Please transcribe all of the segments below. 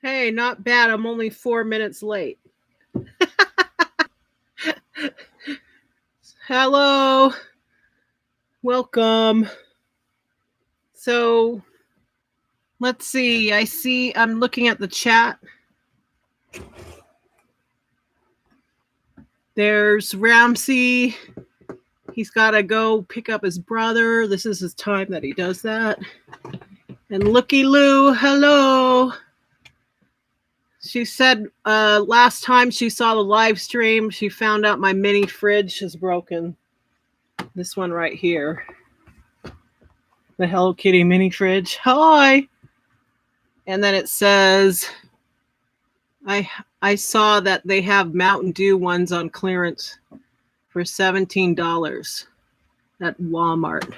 Hey, not bad. I'm only 4 minutes late. Hello. Welcome. So, let's see. I'm looking at the chat. There's Ramsey. He's got to go pick up his brother. This is his time that he does that. And Looky Lou, hello. She said last time she saw the live stream, she found out my mini fridge is broken. This one right here. The Hello Kitty mini fridge. Hi. And then it says, I saw that they have Mountain Dew ones on clearance for $17 at Walmart.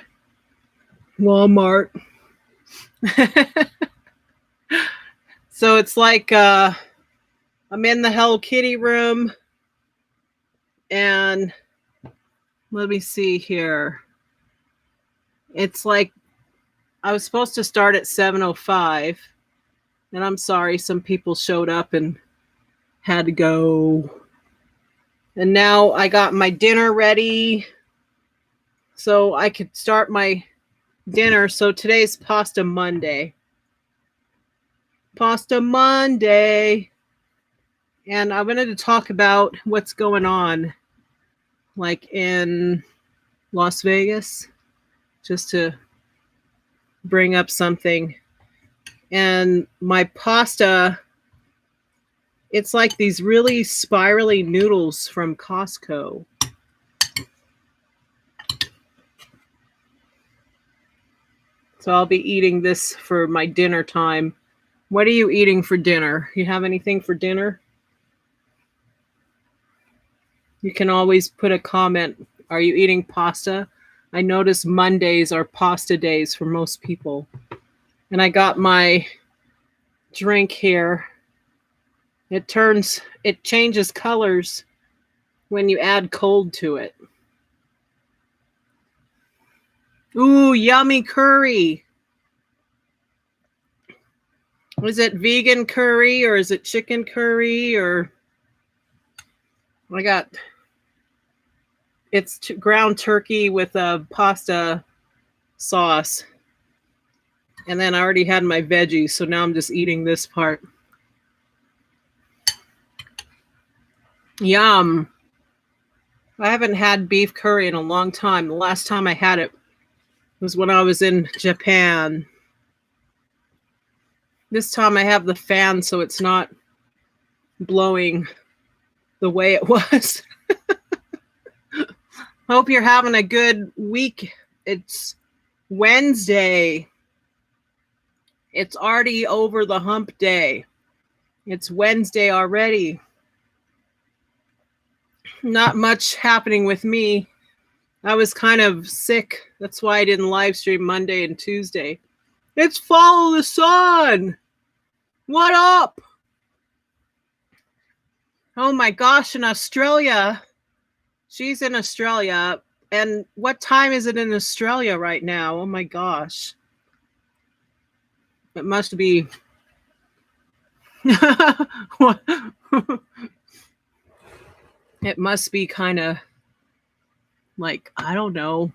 So it's like I'm in the Hello Kitty room, and let me see here. It's like I was supposed to start at 7:05, and I'm sorry, some people showed up and had to go. And now I got my dinner ready so I could start my dinner. So today's Pasta Monday. Pasta Monday. And I wanted to talk about what's going on, like in Las Vegas, just to bring up something. And my pasta, it's like these really spirally noodles from Costco. So I'll be eating this for my dinner time. What are you eating for dinner? You have anything for dinner? You can always put a comment. Are you eating pasta? I notice Mondays are pasta days for most people. And I got my drink here. It changes colors when you add cold to it. Ooh, yummy curry. Is it vegan curry or is it chicken curry or it's ground turkey with a pasta sauce. And then I already had my veggies, so now I'm just eating this part. Yum. I haven't had beef curry in a long time. The last time I had it was when I was in Japan. This time I have the fan, so it's not blowing the way it was. Hope you're having a good week. It's Wednesday. It's already over the hump day. It's Wednesday already. Not much happening with me. I was kind of sick. That's why I didn't live stream Monday and Tuesday. It's Followthesun. What up? Oh my gosh, in Australia. She's in Australia. And what time is it in Australia right now? Oh my gosh. It must be. It must be kind of like, I don't know.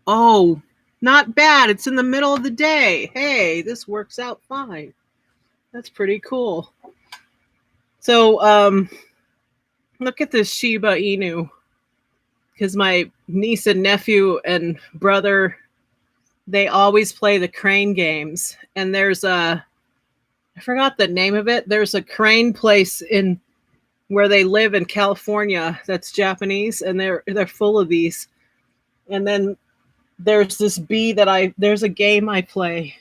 Oh, not bad. It's in the middle of the day. Hey, this works out fine. That's pretty cool. So, look at this Shiba Inu. Because my niece and nephew and brother, they always play the crane games. And there's I forgot the name of it. There's a crane place in where they live in California that's Japanese, and they're full of these. And then there's this bee there's a game I play,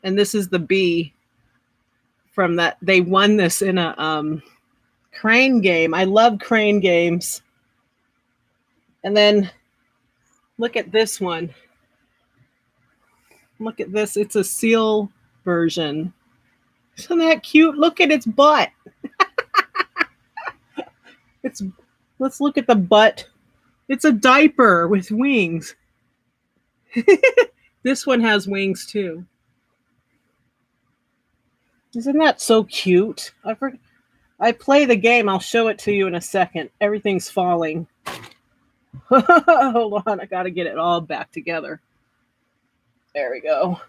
and this is the bee from that. They won this in a crane game. I love crane games. And then look at this one. Look at this. It's a seal version. Isn't that cute? Look at its butt. Let's look at the butt. It's a diaper with wings. This one has wings too. Isn't that so cute? I play the game. I'll show it to you in a second. Everything's falling. Hold on. I got to get it all back together. There we go.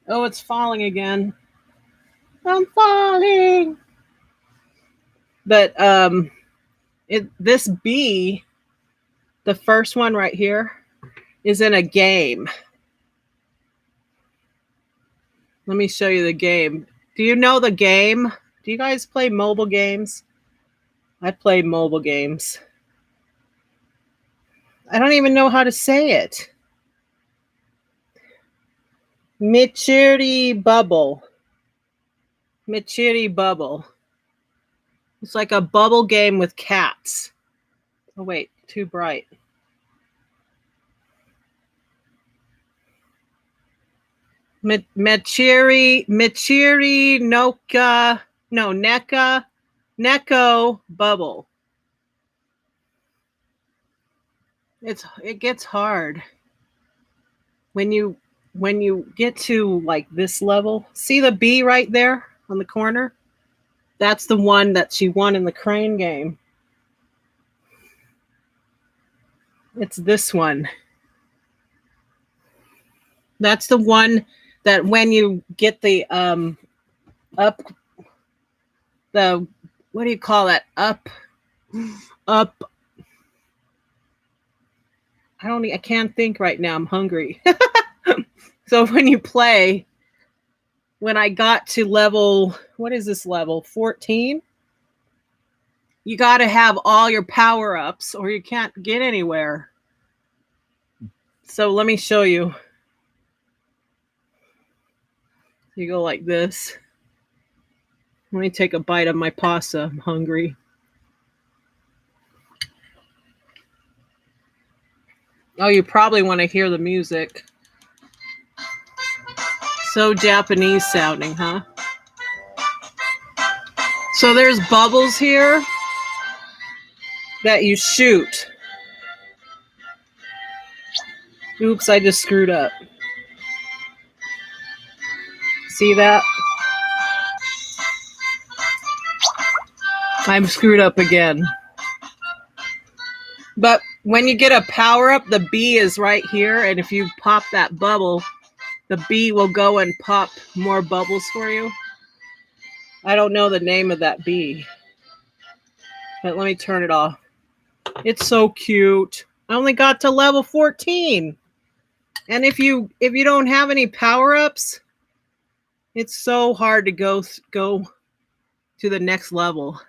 Oh, it's falling again. I'm falling. But this bee, the first one right here, is in a game. Let me show you the game. Do you know the game? Do you guys play mobile games? I play mobile games. I don't even know how to say it. Michiri Bubble. Michiri Bubble. It's like a bubble game with cats. Oh, wait, too bright. Michiri Noka. No, Neko Bubble. It gets hard. When you get to like this level, see the bee right there on the corner? That's the one that she won in the crane game. It's this one. That's the one that when you get the up the what do you call that? Up I can't think right now. I'm hungry. So when you play, when I got to level, what is this level? 14? You got to have all your power-ups or you can't get anywhere. So let me show you. You go like this. Let me take a bite of my pasta. I'm hungry. Oh, you probably want to hear the music. So Japanese sounding, huh? So there's bubbles here that you shoot. Oops, I just screwed up. See that? I'm screwed up again. But when you get a power up, the bee is right here. And if you pop that bubble, the bee will go and pop more bubbles for you. I don't know the name of that bee. But let me turn it off. It's so cute. I only got to level 14. And if you don't have any power-ups, it's so hard to go to the next level.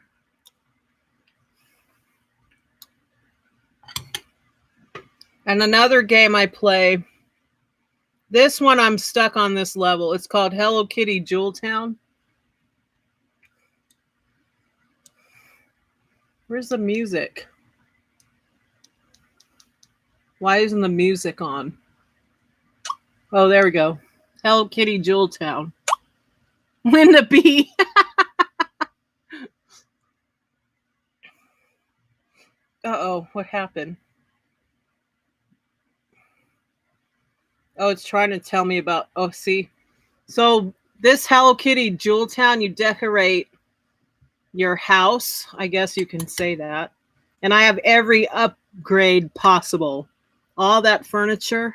And another game I play, this one I'm stuck on this level. It's called Hello Kitty Jewel Town. Where's the music? Why isn't the music on? Oh, there we go. Hello Kitty Jewel Town. Win the bee. Uh-oh, what happened? Oh, it's trying to tell me about, oh, see. So this Hello Kitty Jewel Town, you decorate your house. I guess you can say that. And I have every upgrade possible. All that furniture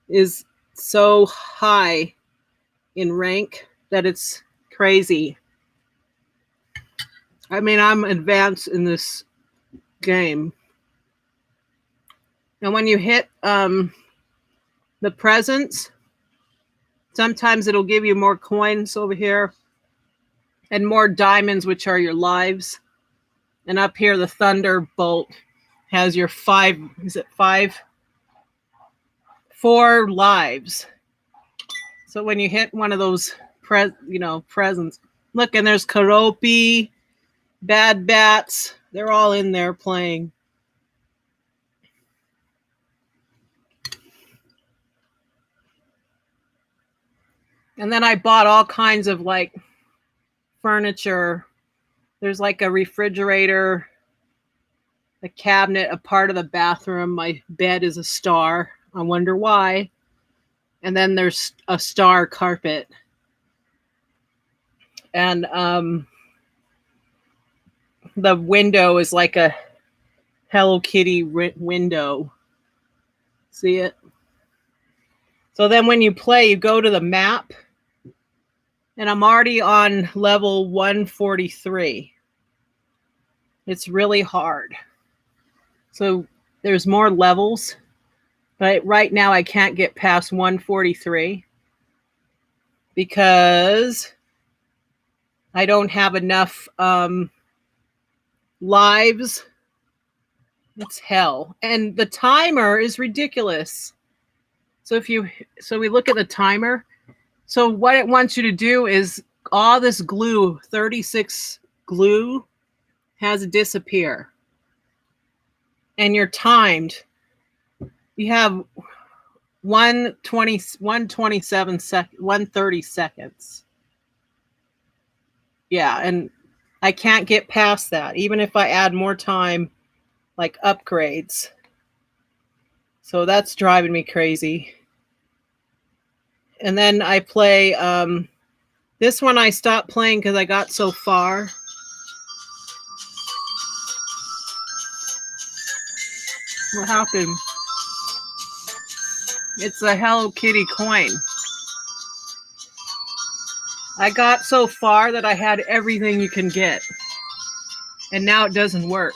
is so high in rank that it's crazy. I mean, I'm advanced in this game. And when you hit the presents, sometimes it'll give you more coins over here and more diamonds, which are your lives. And up here, the thunderbolt has your 4 lives. So when you hit one of those presents, look, and there's Karopi, Bad Bats. They're all in there playing. And then I bought all kinds of like furniture. There's like a refrigerator, a cabinet, a part of the bathroom. My bed is a star. I wonder why. And then there's a star carpet. And the window is like a Hello Kitty window. See it? So then when you play, you go to the map. And I'm already on level 143. It's really hard. So there's more levels. But right now I can't get past 143 because I don't have enough lives. It's hell. And the timer is ridiculous. So we look at the timer. So what it wants you to do is all this glue, 36 glue, has to disappear. And you're timed. You have 130 seconds. Yeah, and I can't get past that, even if I add more time, like upgrades. So that's driving me crazy. And then I play, this one I stopped playing because I got so far. What happened? It's a Hello Kitty coin. I got so far that I had everything you can get. And now it doesn't work.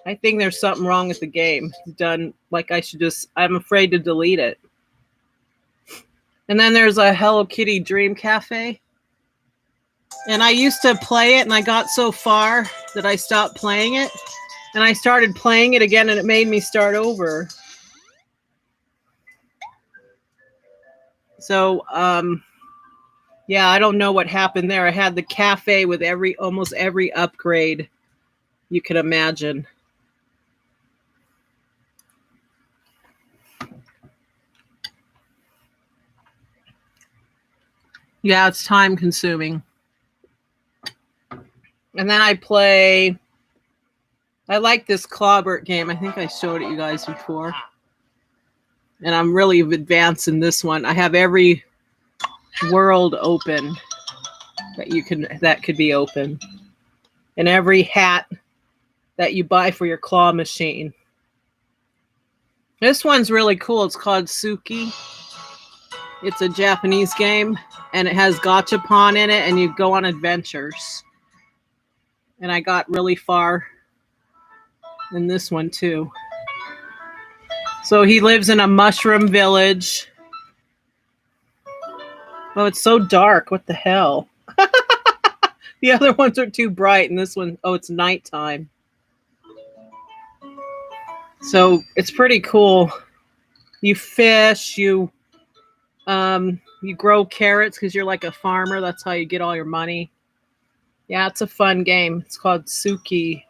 I think there's something wrong with the game. It's done like I'm afraid to delete it. And then there's a Hello Kitty Dream Cafe. And I used to play it and I got so far that I stopped playing it. And I started playing it again and it made me start over. So, yeah, I don't know what happened there. I had the cafe with almost every upgrade you could imagine. Yeah, it's time consuming. And then I like this Clawbert game. I think I showed it you guys before. And I'm really advanced in this one. I have every world open that could be open. And every hat that you buy for your claw machine. This one's really cool. It's called Suki. It's a Japanese game. And it has gachapon in it. And you go on adventures. And I got really far in this one too. So he lives in a mushroom village. Oh, it's so dark. What the hell? The other ones are too bright, and this one, it's nighttime. So it's pretty cool. You fish, you grow carrots because you're like a farmer. That's how you get all your money. Yeah, it's a fun game. It's called Suki.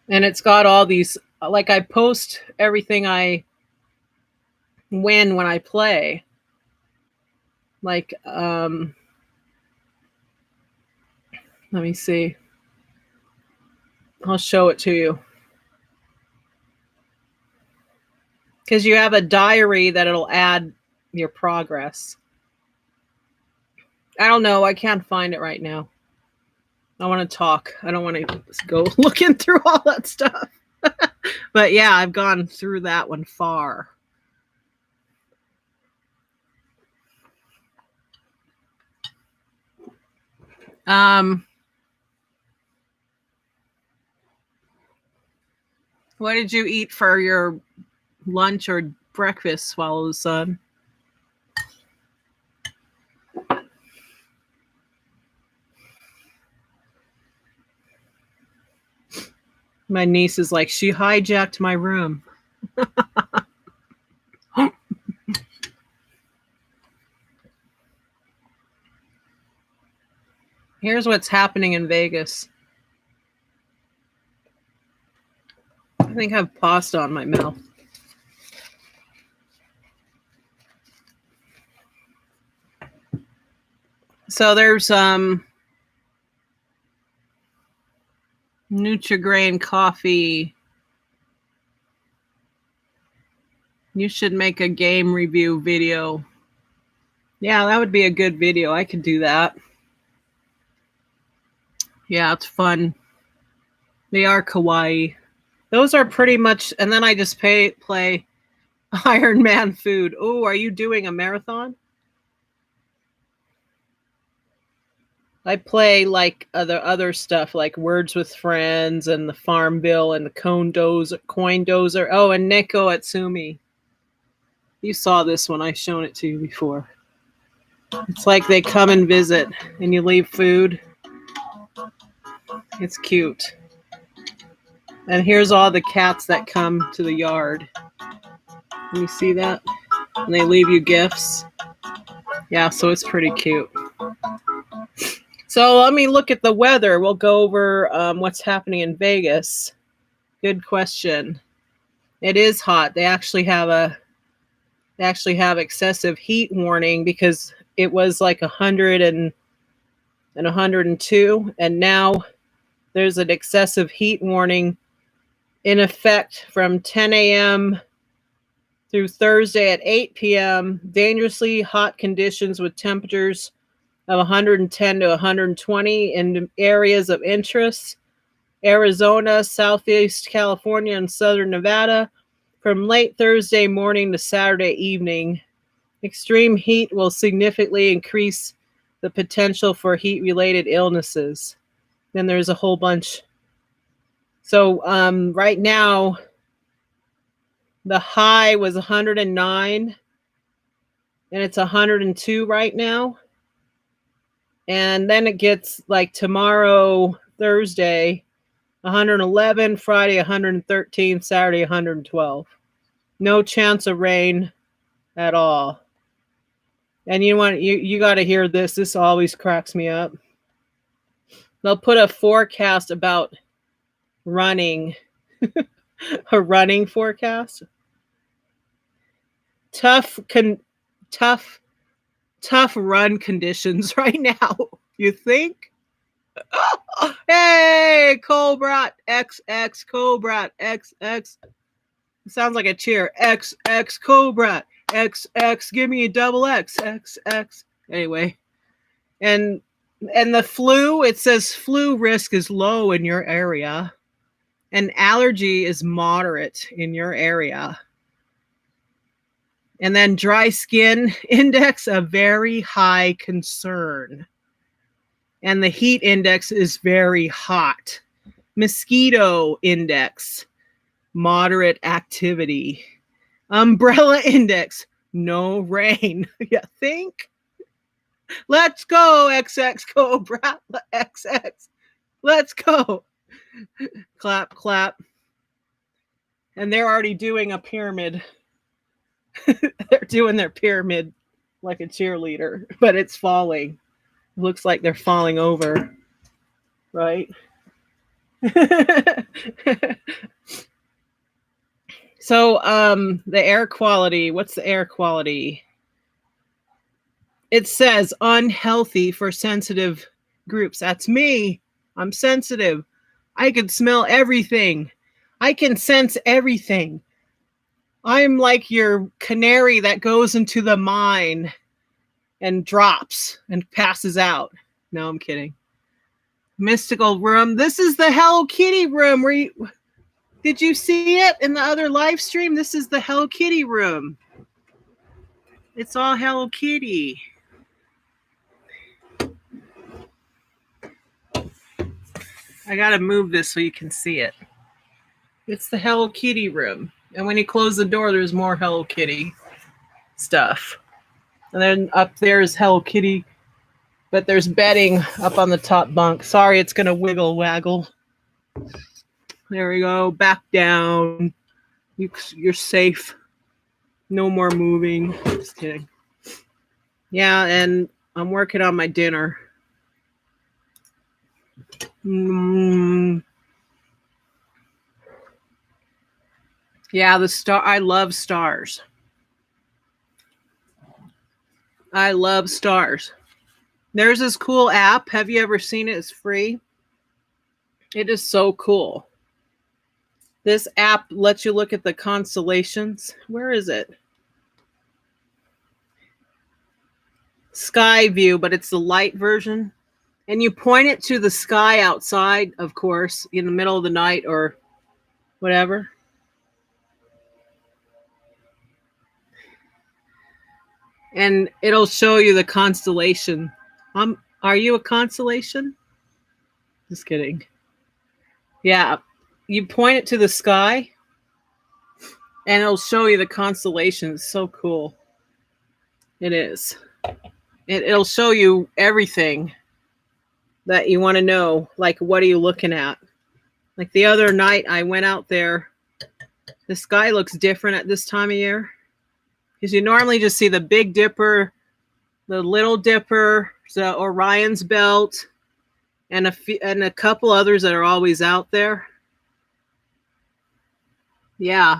And it's got all these, like I post everything I win when I play. Like, let me see. I'll show it to you. Because you have a diary that it'll add your progress. I don't know. I can't find it right now. I want to talk. I don't want to go looking through all that stuff. But yeah, I've gone through that one far. What did you eat for your lunch or breakfast, Followthesun? My niece is like, she hijacked my room. Here's what's happening in Vegas. I think I have pasta on my mouth. So there's Nutri-Grain coffee. You should make a game review video. Yeah, that would be a good video. I could do that. Yeah, it's fun. They are kawaii. Those are pretty much, and then I just play Iron Man food. Oh, are you doing a marathon? I play like other stuff like Words with Friends and the Farm Bill and the Coin Dozer. Oh, and Neko Atsumi. You saw this one. I've shown it to you before. It's like they come and visit and you leave food. It's cute. And here's all the cats that come to the yard. Can you see that? And they leave you gifts. Yeah, so it's pretty cute. So let me look at the weather. We'll go over what's happening in Vegas. Good question. It is hot. They actually have excessive heat warning because it was like 100 and 102, and now there's an excessive heat warning in effect from 10 a.m. through Thursday at 8 p.m. Dangerously hot conditions with temperatures of 110 to 120 in areas of interest: Arizona, Southeast California, and Southern Nevada from late Thursday morning to Saturday evening. Extreme heat will significantly increase the potential for heat-related illnesses. Then there's a whole bunch. So right now, the high was 109, and it's 102 right now. And then it gets like tomorrow, Thursday, 111, Friday 113, Saturday 112. No chance of rain at all. And you got to hear this. This always cracks me up. They'll put a forecast about running, a running forecast. Tough run conditions right now. You think? Hey, Cobra XX Cobra XX. Sounds like a cheer. XX Cobra XX. Give me a double X XX. Anyway, and the flu. It says flu risk is low in your area, and allergy is moderate in your area. And then dry skin index, a very high concern. And the heat index is very hot. Mosquito index, moderate activity. Umbrella index, no rain. You think? Let's go, XX Cobra XX. Let's go. Clap, clap. And they're already doing a pyramid. They're doing their pyramid like a cheerleader, but it's falling. Looks like they're falling over, right? So the air quality, what's the air quality? It says unhealthy for sensitive groups. That's me. I'm sensitive. I can smell everything. I can sense everything. I'm like your canary that goes into the mine and drops and passes out. No, I'm kidding. Mystical room. This is the Hello Kitty room. Did you see it in the other live stream? This is the Hello Kitty room. It's all Hello Kitty. I gotta move this so you can see it. It's the Hello Kitty room. And when you close the door, there's more Hello Kitty stuff. And then up there is Hello Kitty, but there's bedding up on the top bunk. Sorry, it's going to wiggle waggle. There we go. Back down. You're safe. No more moving. Just kidding. Yeah, and I'm working on my dinner. Yeah, I love stars. I love stars. There's this cool app. Have you ever seen it? It's free. It is so cool. This app lets you look at the constellations. Where is it? sky view, but it's the light version. And you point it to the sky outside, of course, in the middle of the night or whatever. And it'll show you the constellation. Are you a constellation? Just kidding. Yeah. You point it to the sky and it'll show you the constellations. It's so cool. It is. It'll show you everything that you want to know. Like, what are you looking at? Like the other night I went out there. The sky looks different at this time of year. Because you normally just see the Big Dipper, the Little Dipper, the Orion's Belt, and a couple others that are always out there. Yeah.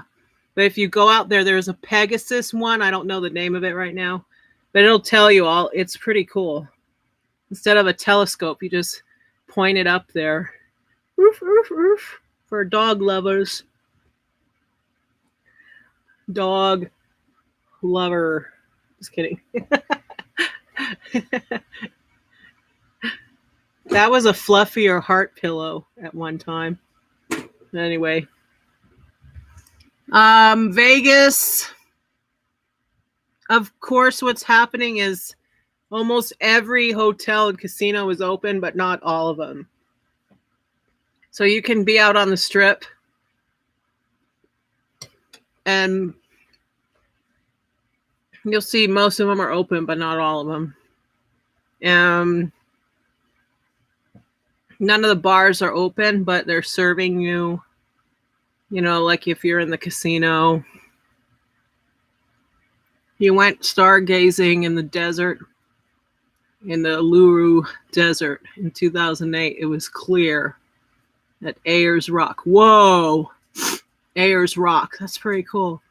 But if you go out there, there's a Pegasus one. I don't know the name of it right now. But it'll tell you all. It's pretty cool. Instead of a telescope, you just point it up there. Roof, roof, roof. For dog lovers. Dog lover. Just kidding. That was a fluffier heart pillow at one time. Anyway. Vegas. Of course, what's happening is almost every hotel and casino is open, but not all of them. So you can be out on the strip and you'll see most of them are open, but not all of them. None of the bars are open, but they're serving you, like if you're in the casino. You went stargazing in the desert, in the Uluru Desert in 2008. It was clear at Ayers Rock. Whoa! Ayers Rock. That's pretty cool.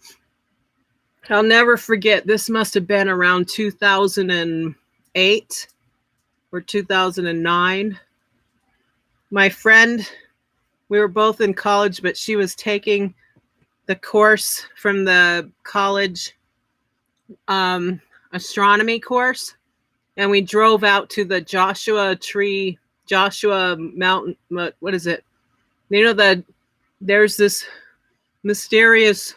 I'll never forget. This must have been around 2008 or 2009. My friend, we were both in college, but she was taking the course from the college astronomy course. And we drove out to the Joshua Mountain. What is it? There's this mysterious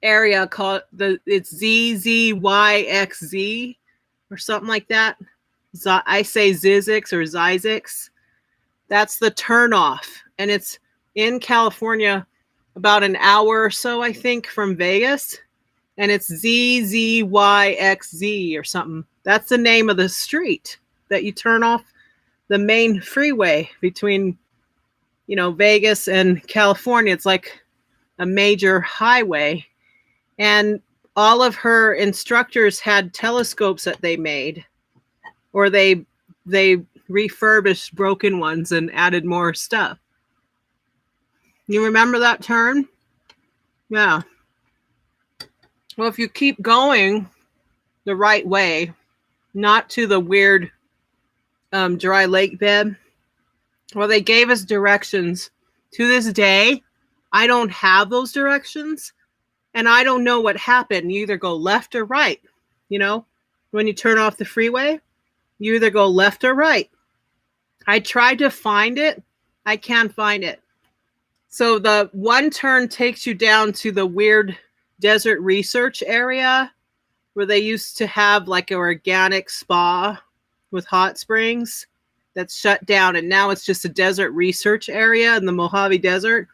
area called it's ZZYXZ or something like that. I say Zizix or Zizix. That's the turnoff. And it's in California, about an hour or so, I think, from Vegas. And it's ZZYXZ or something. That's the name of the street that you turn off the main freeway between, Vegas and California. It's like a major highway. And all of her instructors had telescopes that they made, or they refurbished broken ones and added more stuff. You remember that turn? Yeah. Well, if you keep going the right way, not to the weird dry lake bed, well, they gave us directions. To this day, I don't have those directions, and I don't know what happened. You either go left or right. When you turn off the freeway, you either go left or right. I tried to find it. I can't find it. So the one turn takes you down to the weird desert research area where they used to have like an organic spa with hot springs that's shut down. And now it's just a desert research area in the Mojave Desert.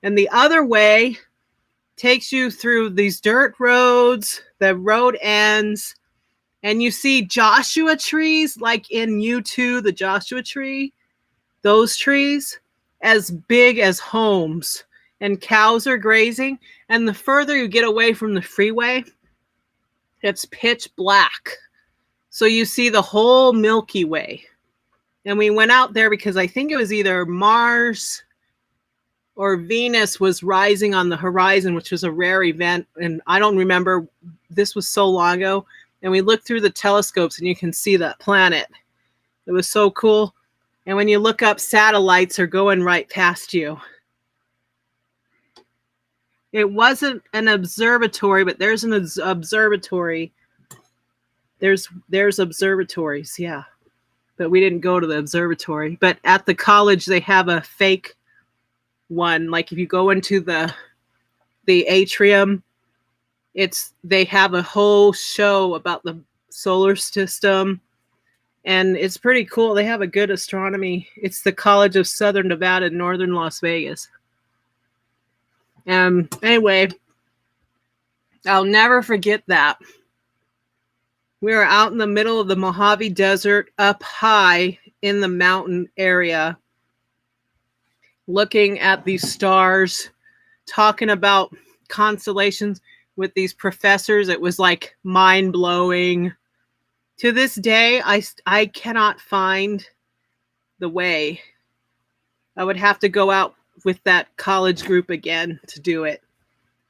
And the other way takes you through these dirt roads. The road ends and you see Joshua trees, like in U2, the Joshua tree, those trees as big as homes, and cows are grazing. And the further you get away from the freeway, it's pitch black. So you see the whole Milky Way. And we went out there because I think it was either Mars or Venus was rising on the horizon, which was a rare event. And I don't remember. This was so long ago. And we looked through the telescopes and you can see that planet. It was so cool. And when you look up, satellites are going right past you. It wasn't an observatory, but there's an observatory There's observatories, yeah. But we didn't go to the observatory. But at the college they have a fake one. Like if you go into the atrium, they have a whole show about the solar system, and it's pretty cool. They have a good astronomy. It's the College of Southern Nevada in northern Las Vegas. Anyway, I'll never forget that. We were out in the middle of the Mojave Desert, up high in the mountain area, looking at these stars, talking about constellations with these professors. It was like mind-blowing. To this day, I cannot find the way. I would have to go out with that college group again to do it.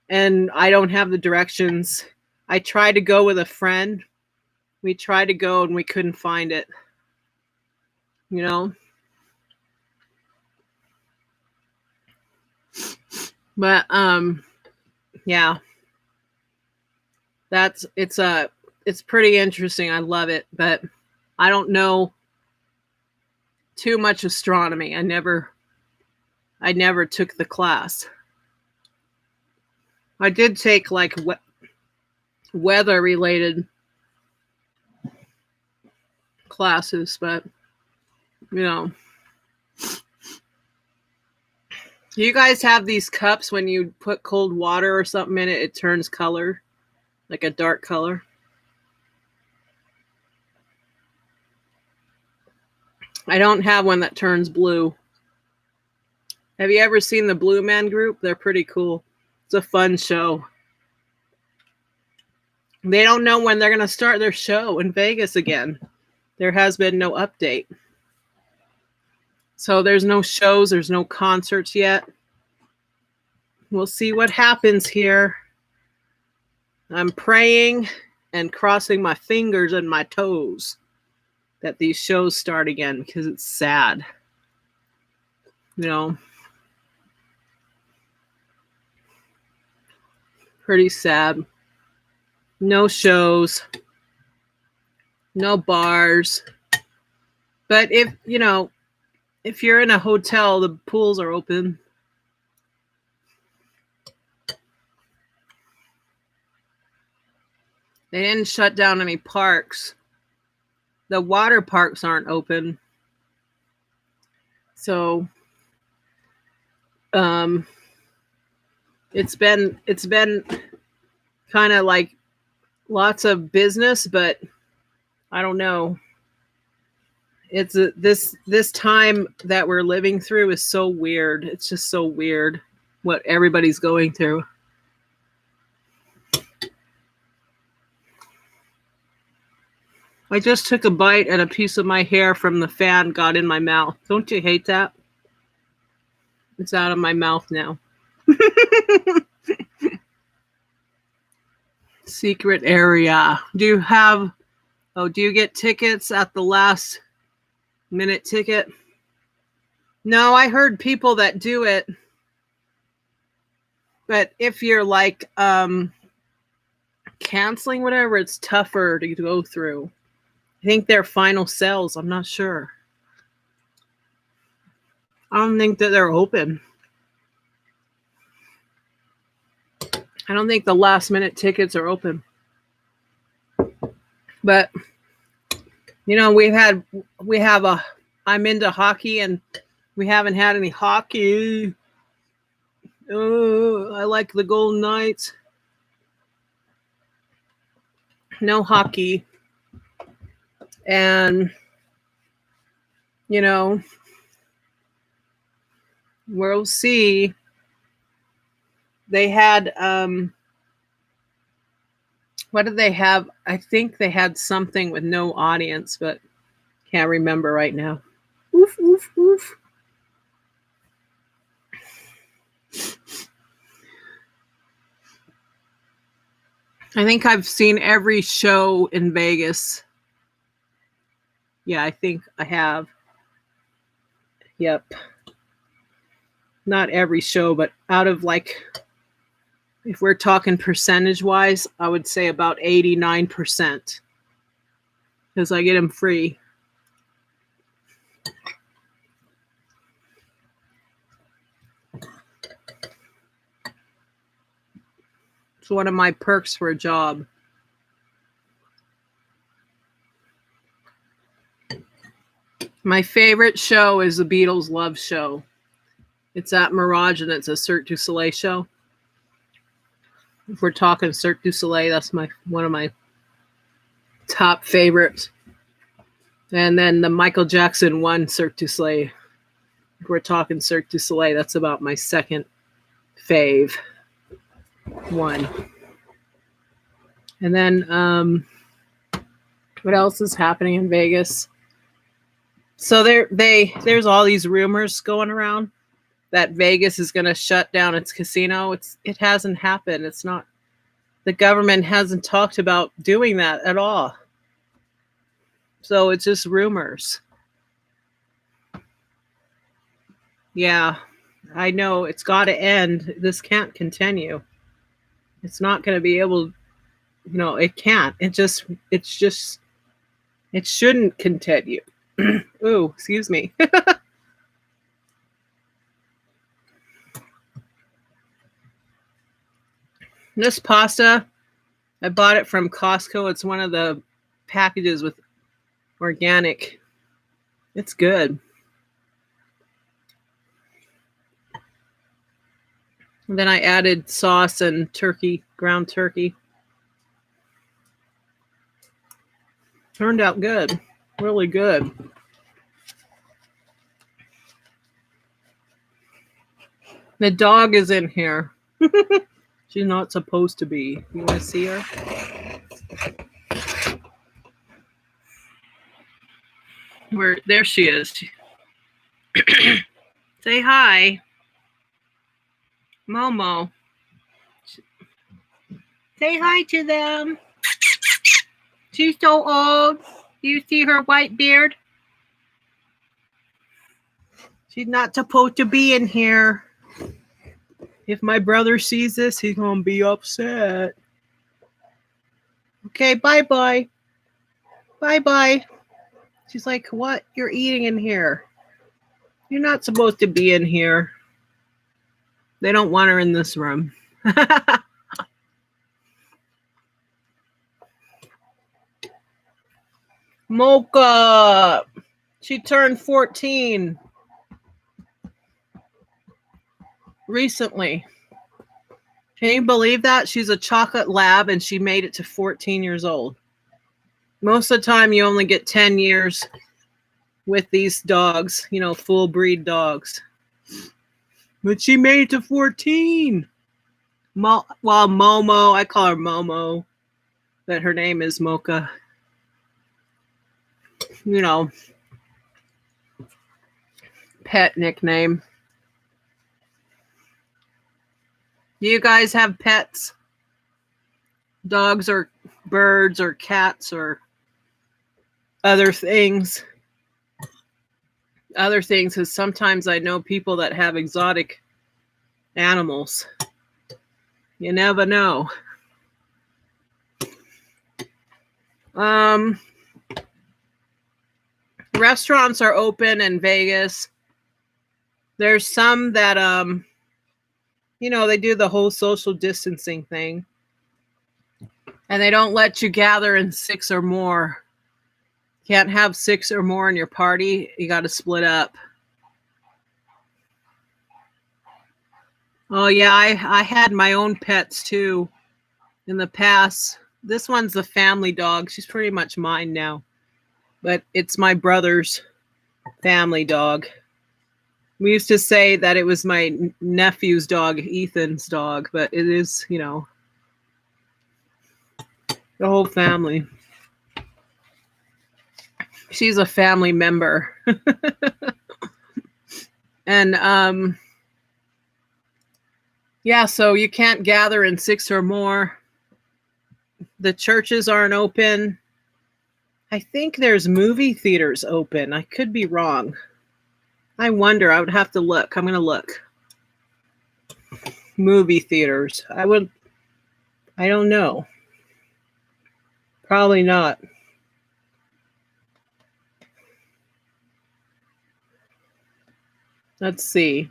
And I don't have the directions. I tried to go with a friend. We tried to go and we couldn't find it. You know? But yeah. It's pretty interesting. I love it, but I don't know too much astronomy. I never took the class. I did take like weather related classes, but you know, you guys have these cups when you put cold water or something in it, it turns color, like a dark color. I don't have one that turns blue. Have you ever seen the Blue Man Group? They're pretty cool. It's a fun show. They don't know when they're going to start their show in Vegas again. There has been no update. So there's no shows, there's no concerts yet. We'll see what happens here. I'm praying and crossing my fingers and my toes that these shows start again, because it's sad. You know, pretty sad. No shows, no bars. But if you're in a hotel, the pools are open. They didn't shut down any parks. The water parks aren't open. So it's been kind of like lots of business, but I don't know. It's this time that we're living through is so weird. It's just so weird what everybody's going through. I just took a bite and a piece of my hair from the fan got in my mouth. Don't you hate that? It's out of my mouth now. Secret area. Do you get tickets at the last minute ticket? No, I heard people that do it. But if you're like canceling whatever, it's tougher to go through. I think they're final sales. I'm not sure. I don't think that they're open. I don't think the last minute tickets are open. But I'm into hockey and we haven't had any hockey. Oh, I like the Golden Knights. No hockey. And we'll see. They had what did they have? I think they had something with no audience, but can't remember right now. Oof, oof, oof. I think I've seen every show in Vegas. Yeah, I think I have. Yep. Not every show, but out of if we're talking percentage wise, I would say about 89%. because I get them free. It's one of my perks for a job. My favorite show is the Beatles Love Show. It's at Mirage, and it's a Cirque du Soleil show. If we're talking Cirque du Soleil, that's one of my top favorites. And then the Michael Jackson one, Cirque du Soleil. If we're talking Cirque du Soleil, that's about my second fave one. And then what else is happening in Vegas? So there's all these rumors going around that Vegas is going to shut down its casino. It hasn't happened. It's not. The government hasn't talked about doing that at all. So it's just rumors. Yeah, I know it's got to end. This can't continue. It's not going to be able. It can't. It shouldn't continue. Ooh, excuse me. This pasta, I bought it from Costco. It's one of the packages with organic. It's good. And then I added sauce and ground turkey. Turned out good. Really good. The dog is in here. She's not supposed to be. You want to see her? There she is. Say hi. Momo. Say hi to them. She's so old. Do you see her white beard? She's not supposed to be in here. If my brother sees this, he's going to be upset. Okay, bye-bye. Bye-bye. She's like, what? You're eating in here. You're not supposed to be in here. They don't want her in this room. Mocha. She turned 14 recently. Can you believe that? She's a chocolate lab and she made it to 14 years old. Most of the time you only get 10 years with these dogs, full breed dogs. But she made it to 14. Momo, I call her Momo, but her name is Mocha. Pet nickname. Do you guys have pets? Dogs or birds or cats or other things? Other things, because sometimes I know people that have exotic animals. You never know. Restaurants are open in Vegas. There's some that they do the whole social distancing thing. And they don't let you gather in 6 or more. Can't have 6 or more in your party. You got to split up. Oh, yeah, I had my own pets, too, in the past. This one's a family dog. She's pretty much mine now. But it's my brother's family dog. We used to say that it was my nephew's dog, Ethan's dog, but it is, the whole family. She's a family member. And, yeah, so you can't gather in 6 or more. The churches aren't open. I think there's movie theaters open. I could be wrong. I wonder. I would have to look. I'm going to look. Movie theaters. I don't know. Probably not. Let's see.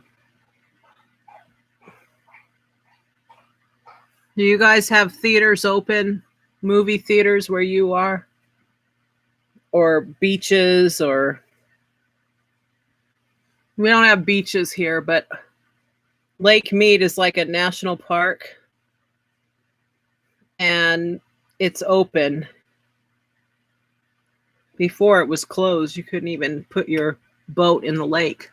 Do you guys have theaters open? Movie theaters where you are? Or beaches? Or we don't have beaches here, but Lake Mead is like a national park. And it's open. Before it was closed. You couldn't even put your boat in the lake.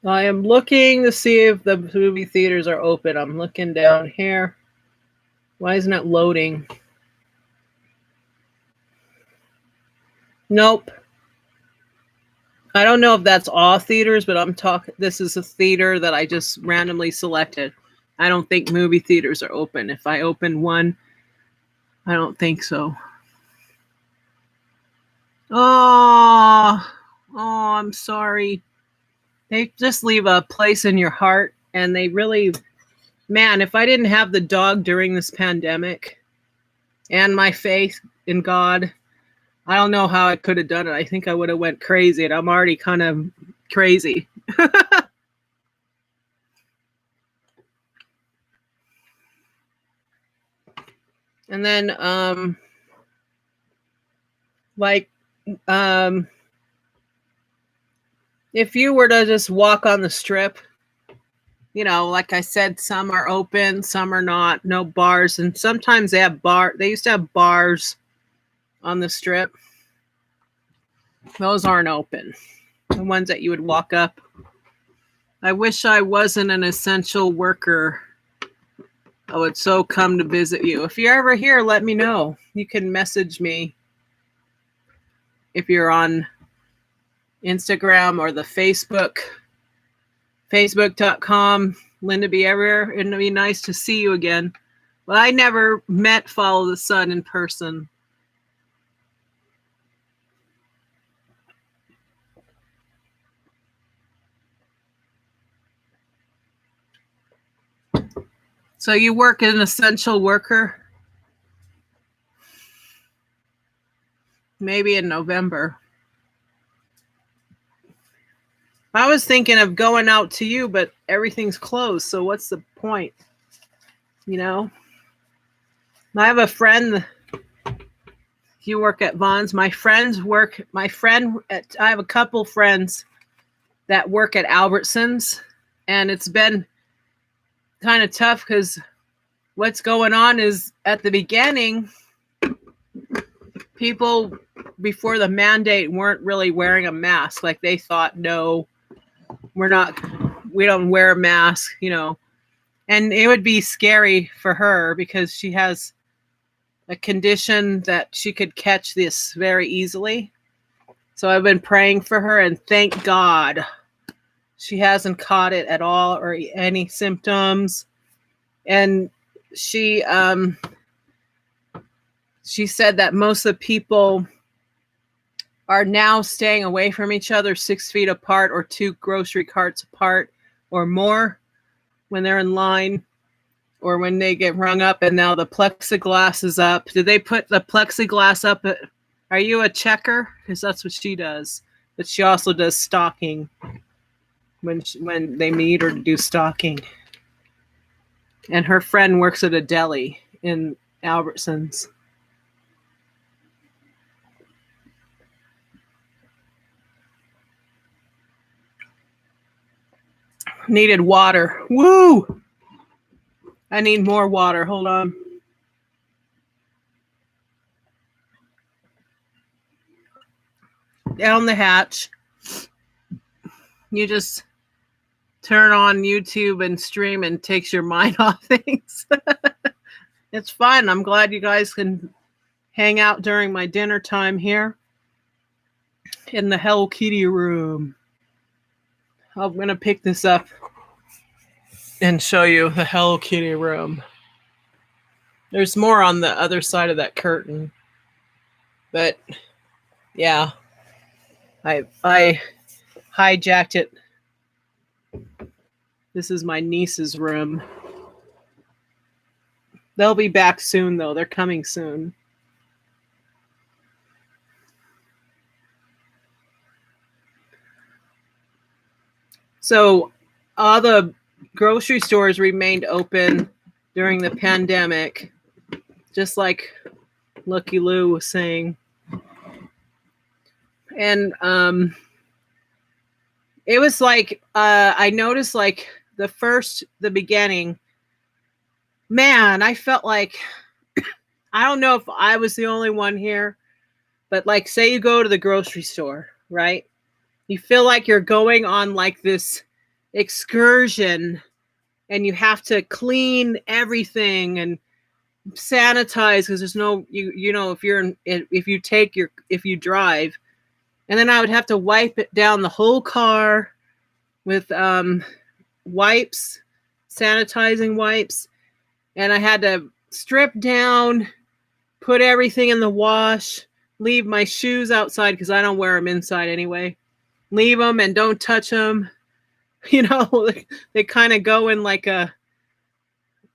I am looking to see if the movie theaters are open. I'm looking down here. Why isn't it loading? Nope. I don't know if that's all theaters, but I'm talking. This is a theater that I just randomly selected. I don't think movie theaters are open. If I open one, I don't think so. Oh, I'm sorry. They just leave a place in your heart, and they really, man, if I didn't have the dog during this pandemic and my faith in God, I don't know how I could have done it. I think I would have went crazy, and I'm already kind of crazy. And then, if you were to just walk on the strip, you know, like I said, some are open, some are not, no bars. And sometimes they have they used to have bars on the strip. Those aren't open. The ones that you would walk up. I wish I wasn't an essential worker. I would so come to visit you. If you're ever here, let me know. You can message me if you're on Instagram or the Facebook, facebook.com, Linda Be Everywhere. It'd be nice to see you again. But I never met Follow the Sun in person. So you work as an essential worker? Maybe in November. I was thinking of going out to you, but everything's closed. So what's the point? You know? I have a friend. You work at Vaughn's. I have a couple friends that work at Albertsons. And it's been kind of tough because what's going on is at the beginning, people before the mandate weren't really wearing a mask. Like they thought, no, we don't wear a mask, you know. And it would be scary for her because she has a condition that she could catch this very easily. So I've been praying for her, and thank God she hasn't caught it at all or any symptoms. And she said that most of the people are now staying away from each other 6 feet apart or 2 grocery carts apart or more when they're in line or when they get rung up. And now the plexiglass is up. Did they put the plexiglass up? Are you a checker? Because that's what she does. But she also does stocking when they meet her to do stocking. And her friend works at a deli in Albertsons. Needed water. Woo! I need more water. Hold on. Down the hatch. You just turn on YouTube and stream and takes your mind off things. It's fun. I'm glad you guys can hang out during my dinner time here in the Hello Kitty room. I'm going to pick this up and show you the Hello Kitty room. There's more on the other side of that curtain. But yeah, I hijacked it. This is my niece's room. They'll be back soon, though. They're coming soon. So all the grocery stores remained open during the pandemic, just like Lucky Lou was saying. And it was like, I noticed like the beginning, man, I felt like, I don't know if I was the only one here, but like, say you go to the grocery store, right? You feel like you're going on like this excursion and you have to clean everything and sanitize because there's no, you know, if you drive, and then I would have to wipe it down the whole car with wipes, sanitizing wipes, and I had to strip down, put everything in the wash, leave my shoes outside because I don't wear them inside anyway. Leave them and don't touch them. You know, they kind of go in like a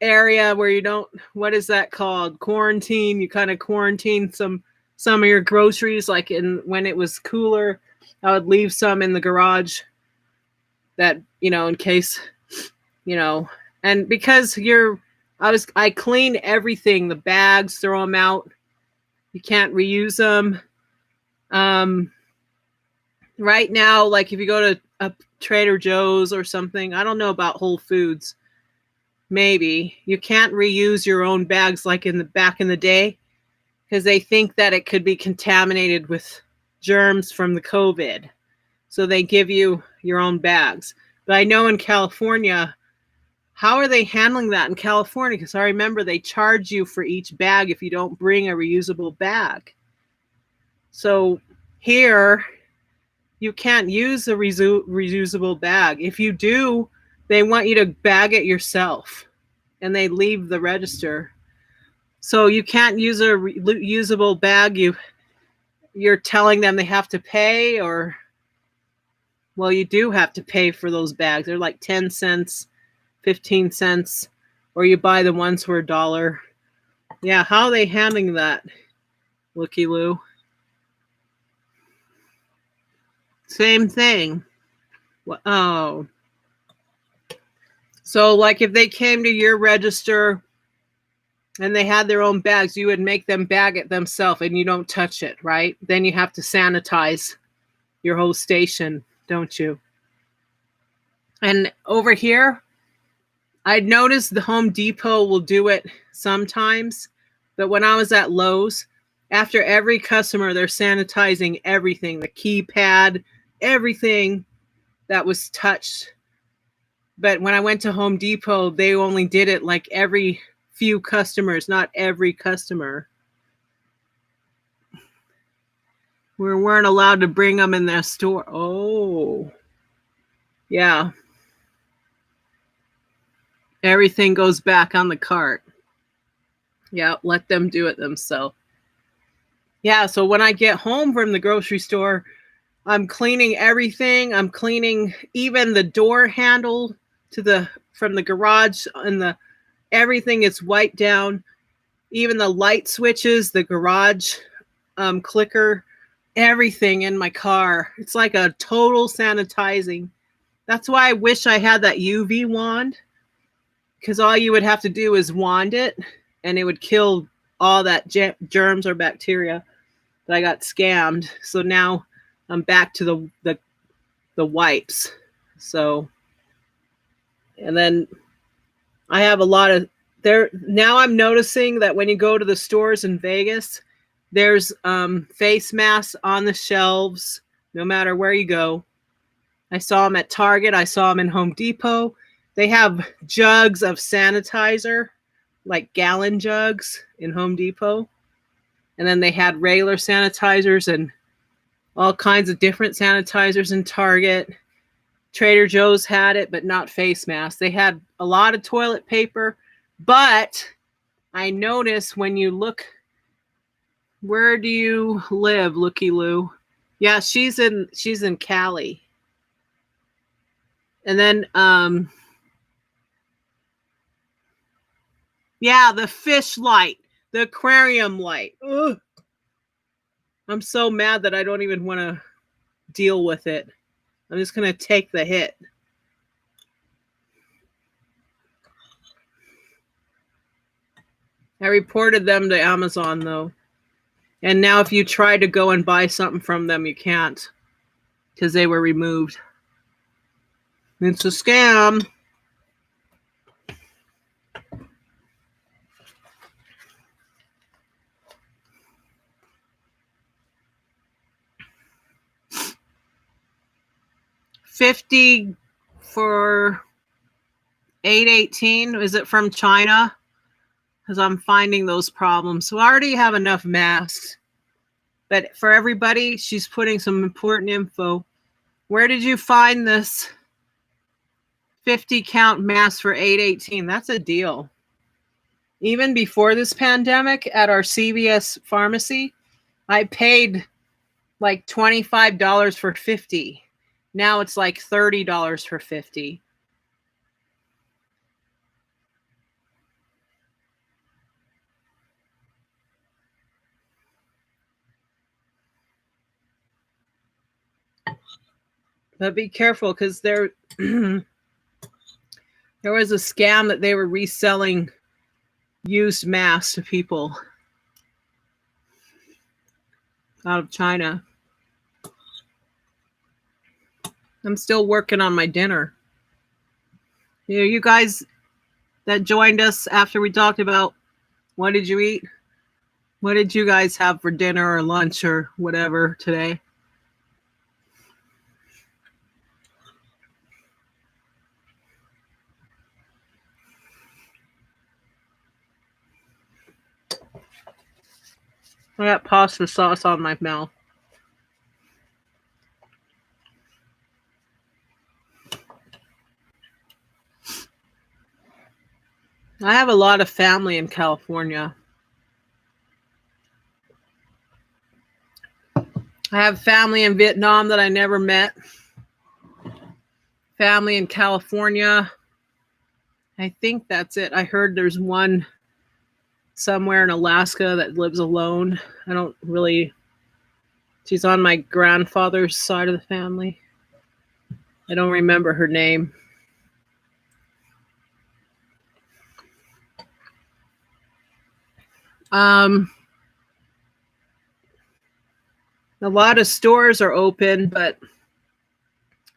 area where you don't, what is that called? Quarantine. You kind of quarantine some of your groceries. Like when it was cooler, I would leave some in the garage that, you know, in case, you know, and because I clean everything, the bags, throw them out. You can't reuse them. Right now, like if you go to a Trader Joe's or something, I don't know about Whole Foods. Maybe you can't reuse your own bags like back in the day because they think that it could be contaminated with germs from the COVID. So they give you your own bags. But I know in California, how are they handling that in California? Because I remember they charge you for each bag if you don't bring a reusable bag. So here, you can't use a reusable bag. If you do, they want you to bag it yourself, and they leave the register. So you can't use a reusable bag. You're telling them they have to pay, or, well, you do have to pay for those bags. They're like 10 cents, 15 cents, or you buy the ones for $1. Yeah, how are they handling that, Looky Lou? Same thing. Oh. So like if they came to your register and they had their own bags, you would make them bag it themselves and you don't touch it, right? Then you have to sanitize your whole station, don't you? And over here, I'd noticed the Home Depot will do it sometimes, but when I was at Lowe's, after every customer, they're sanitizing everything, the keypad, everything that was touched. But when I went to Home Depot, they only did it like every few customers, not every customer. We weren't allowed to bring them in their store. Oh, yeah. Everything goes back on the cart. Yeah, let them do it themselves. Yeah, so when I get home from the grocery store, I'm cleaning everything. I'm cleaning even the door handle from the garage, and everything is wiped down. Even the light switches, the garage clicker, everything in my car. It's like a total sanitizing. That's why I wish I had that UV wand, because all you would have to do is wand it and it would kill all that germs or bacteria. But I got scammed. So now I'm back to the wipes. So, and then I have a lot of there. Now I'm noticing that when you go to the stores in Vegas, there's face masks on the shelves, no matter where you go. I saw them at Target. I saw them in Home Depot. They have jugs of sanitizer, like gallon jugs in Home Depot. And then they had regular sanitizers and all kinds of different sanitizers in Target. Trader Joe's had it, but not face masks. They had a lot of toilet paper, but I noticed when you look, where do you live, Looky Lou? Yeah, she's in Cali. And then Yeah, the fish light, the aquarium light. Ugh. I'm so mad that I don't even want to deal with it. I'm just going to take the hit. I reported them to Amazon, though. And now if you try to go and buy something from them, you can't. Because they were removed. It's a scam. $50 for 818. Is it from China? Because I'm finding those problems. So I already have enough masks. But for everybody, she's putting some important info. Where did you find this 50 count mask for 818? That's a deal. Even before this pandemic at our CVS pharmacy, I paid like $25 for 50. Now it's like $30 for 50. But be careful, because there was a scam that they were reselling used masks to people out of China. I'm still working on my dinner. You guys that joined us after we talked about what did you eat? What did you guys have for dinner or lunch or whatever today? I got pasta sauce on my mouth. I have a lot of family in California. I have family in Vietnam that I never met. Family in California. I think that's it. I heard there's one somewhere in Alaska that lives alone. I don't really... She's on my grandfather's side of the family. I don't remember her name. A lot of stores are open, but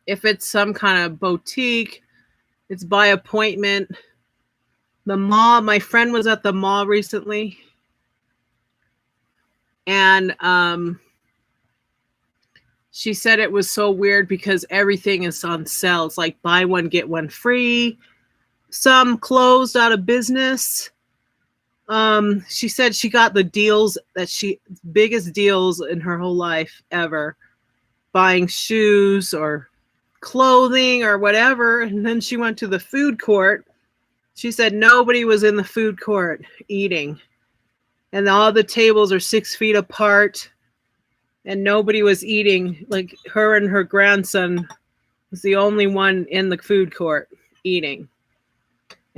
if it's some kind of boutique, it's by appointment. The mall, my friend was at the mall recently, and she said it was so weird because everything is on sale. It's like buy one, get one free. Some closed out of business. She said she got the deals biggest deals in her whole life ever, buying shoes or clothing or whatever. And then she went to the food court. She said nobody was in the food court eating, and all the tables are 6 feet apart, and nobody was eating. Like her and her grandson was the only one in the food court eating.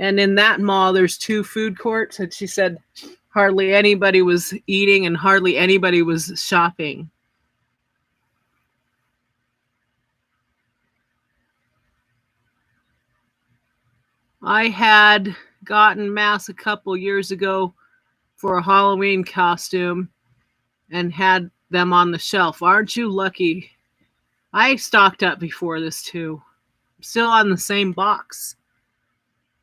And in that mall, there's 2 food courts. And she said hardly anybody was eating and hardly anybody was shopping. I had gotten masks a couple years ago for a Halloween costume and had them on the shelf. Aren't you lucky? I stocked up before this too. I'm still on the same box.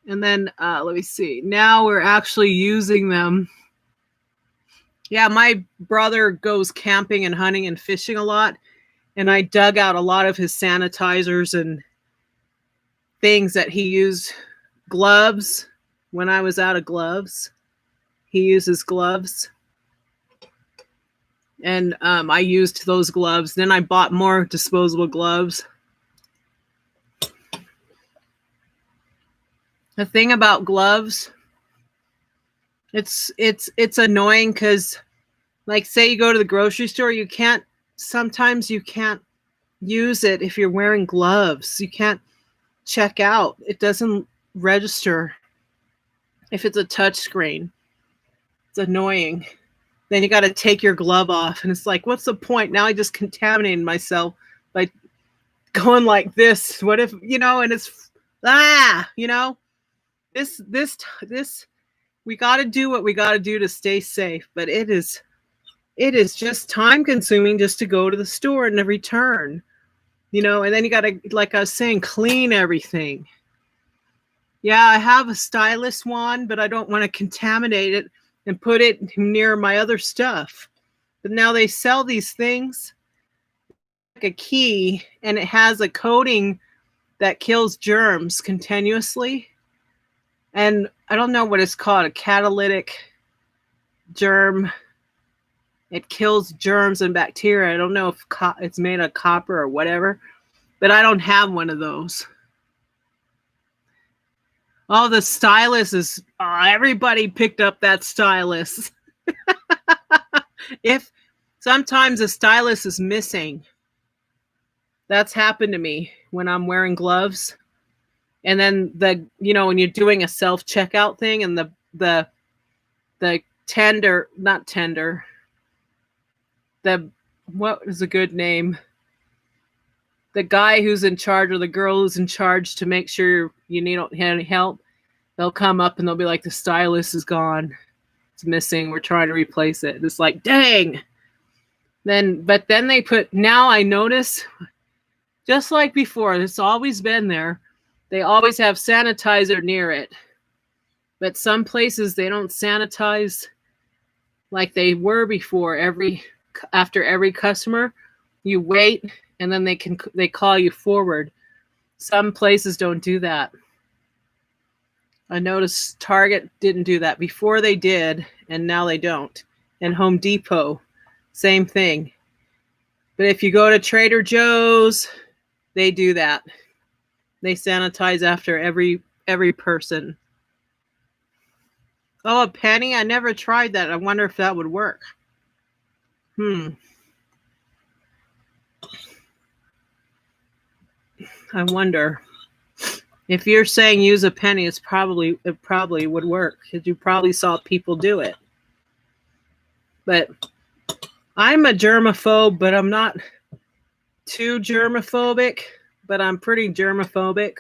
And then, let me see. Now we're actually using them. Yeah, my brother goes camping and hunting and fishing a lot. And I dug out a lot of his sanitizers and things that he used. Gloves. When I was out of gloves, he uses gloves. And I used those gloves. Then I bought more disposable gloves. The thing about gloves, it's annoying because, like, say you go to the grocery store, sometimes you can't use it if you're wearing gloves. You can't check out. It doesn't register. if it's a touch screen. It's annoying. Then you got to take your glove off, and it's like, what's the point? Now I just contaminated myself by going like this. What if, and it's this we got to do what we got to do to stay safe, but it is just time consuming just to go to the store and to return, and then you got to, like I was saying, clean everything. Yeah, I have a stylus wand, but I don't want to contaminate it and put it near my other stuff. But now they sell these things like a key, and it has a coating that kills germs continuously. And I don't know what it's called, a catalytic germ. It kills germs and bacteria. I don't know if it's made of copper or whatever, but I don't have one of those. Oh, the stylus is, everybody picked up that stylus. If sometimes a stylus is missing, that's happened to me when I'm wearing gloves. And then when you're doing a self-checkout thing, and the what is a good name? The guy who's in charge, or the girl who's in charge to make sure you need any help, they'll come up and they'll be like, the stylus is gone. It's missing. We're trying to replace it. It's like, dang. But then they now I notice, just like before, it's always been there. They always have sanitizer near it. But some places they don't sanitize like they were before. After every customer, you wait, and then they call you forward. Some places don't do that. I noticed Target didn't do that. Before they did, and now they don't. And Home Depot, same thing. But if you go to Trader Joe's, they do that. They sanitize after every person. Oh, a penny? I never tried that. I wonder if that would work. I wonder. If you're saying use a penny, it probably would work, because you probably saw people do it. But I'm a germaphobe, but I'm not too germophobic, but I'm pretty germophobic.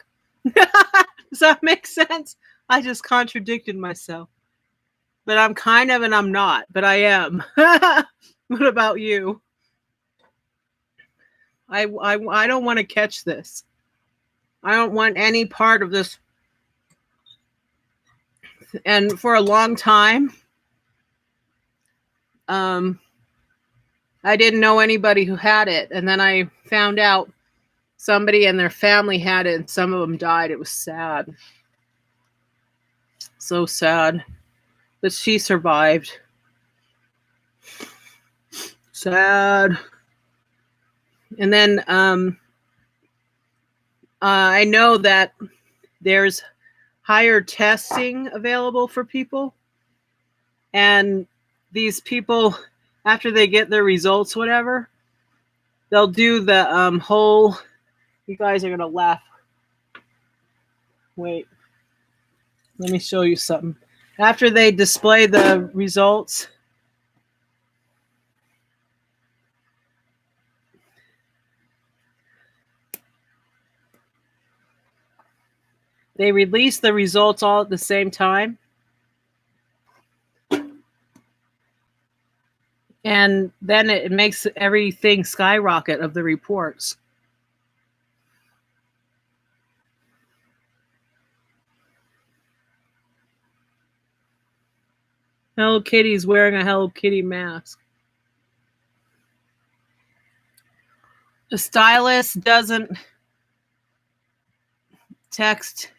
Does that make sense? I just contradicted myself. But I'm kind of, and I'm not, but I am. What about you? I don't want to catch this. I don't want any part of this. And for a long time, I didn't know anybody who had it. And then I found out somebody and their family had it, and some of them died. It was sad. So sad. But she survived. Sad. And then I know that there's higher testing available for people. And these people, after they get their results, whatever, they'll do the whole, you guys are going to laugh. Wait, let me show you something. After they display the results, they release the results all at the same time. And then it makes everything skyrocket of the reports. Hello Kitty's wearing a Hello Kitty mask. The stylus doesn't text,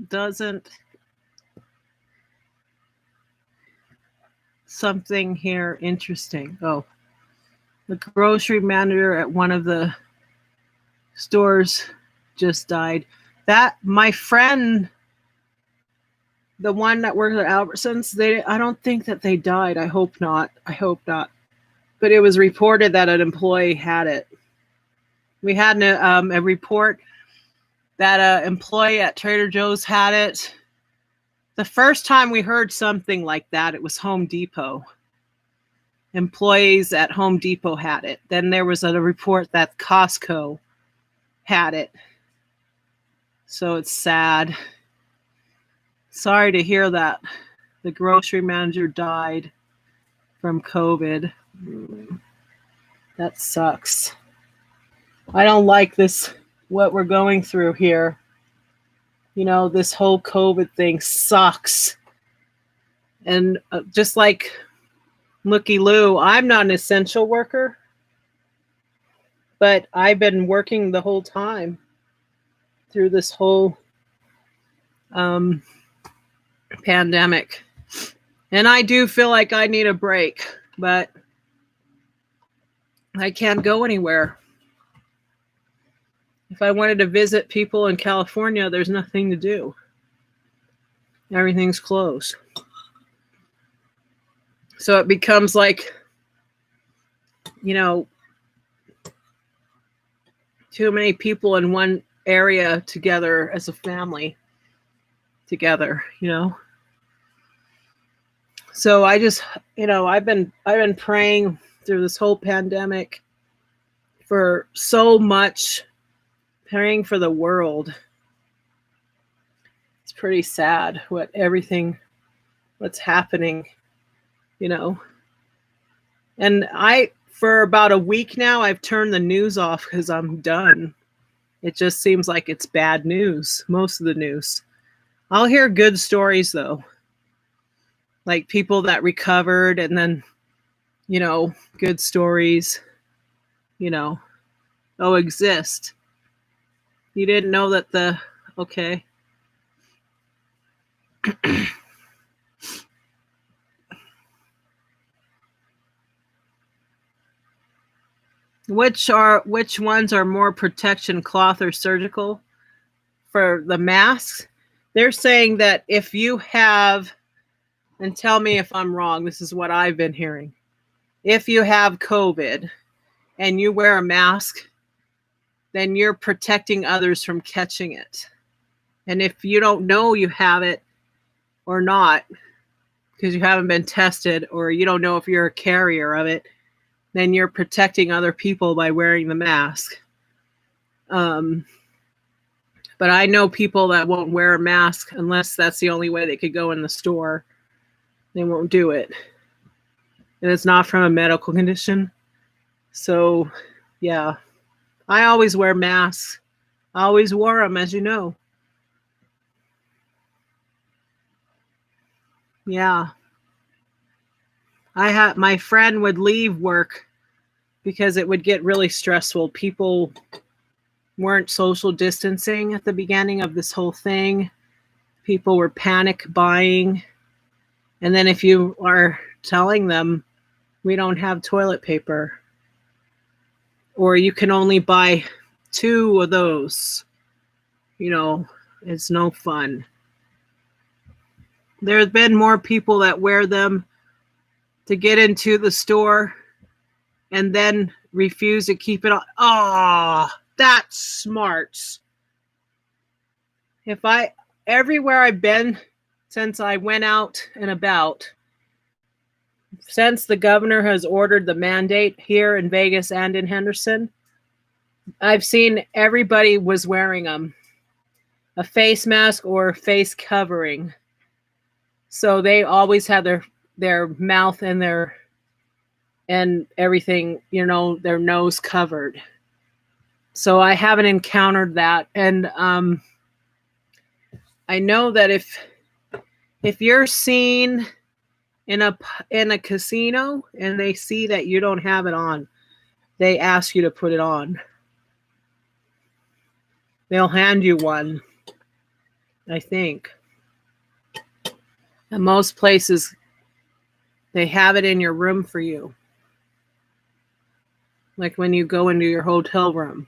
doesn't something here interesting. Oh, the grocery manager at one of the stores just died. That, my friend, the one that works at Albertsons, I don't think that they died. I hope not. But it was reported that an employee had it. We had a report that employee at Trader Joe's had it. The first time we heard something like that, it was Home Depot. Employees at Home Depot had it. Then there was a report that Costco had it. So it's sad. Sorry to hear that the grocery manager died from COVID. That sucks. I don't like this, what we're going through here. You know, this whole COVID thing sucks. And just like Looky Lou, I'm not an essential worker, but I've been working the whole time through this whole pandemic. And I do feel like I need a break, but I can't go anywhere. If I wanted to visit people in California, there's nothing to do. Everything's closed. So it becomes like, you know, too many people in one area together as a family together, you know. So I just, you know, I've been praying through this whole pandemic for so much, praying for the world. It's pretty sad what's happening, you know. And for about a week now, I've turned the news off because I'm done. It just seems like it's bad news, most of the news. I'll hear good stories though. Like people that recovered and then, you know, good stories, you know, exist. You didn't know that okay. Which ones are more protection, cloth or surgical? For the masks, they're saying that if you have, and tell me if I'm wrong, this is what I've been hearing. If you have COVID and you wear a mask, then you're protecting others from catching it. And if you don't know you have it or not, because you haven't been tested or you don't know if you're a carrier of it, then you're protecting other people by wearing the mask. But I know people that won't wear a mask unless that's the only way they could go in the store. They won't do it. And it's not from a medical condition. So, yeah. I always wear masks. I always wore them, as you know. Yeah. My friend would leave work because it would get really stressful. People weren't social distancing at the beginning of this whole thing. People were panic buying. And then if you are telling them, we don't have toilet paper, or you can only buy 2 of those, you know, it's no fun. There's been more people that wear them to get into the store and then refuse to keep it on. Oh, that's smart. Everywhere I've been since I went out and about, since the governor has ordered the mandate here in Vegas and in Henderson, I've seen everybody was wearing them, a face mask or face covering. So they always had their mouth and everything, you know, their nose covered. So I haven't encountered that. And I know that if you're seen in a casino and they see that you don't have it on, they ask you to put it on. They'll hand you one, I think. And most places, they have it in your room for you. Like when you go into your hotel room.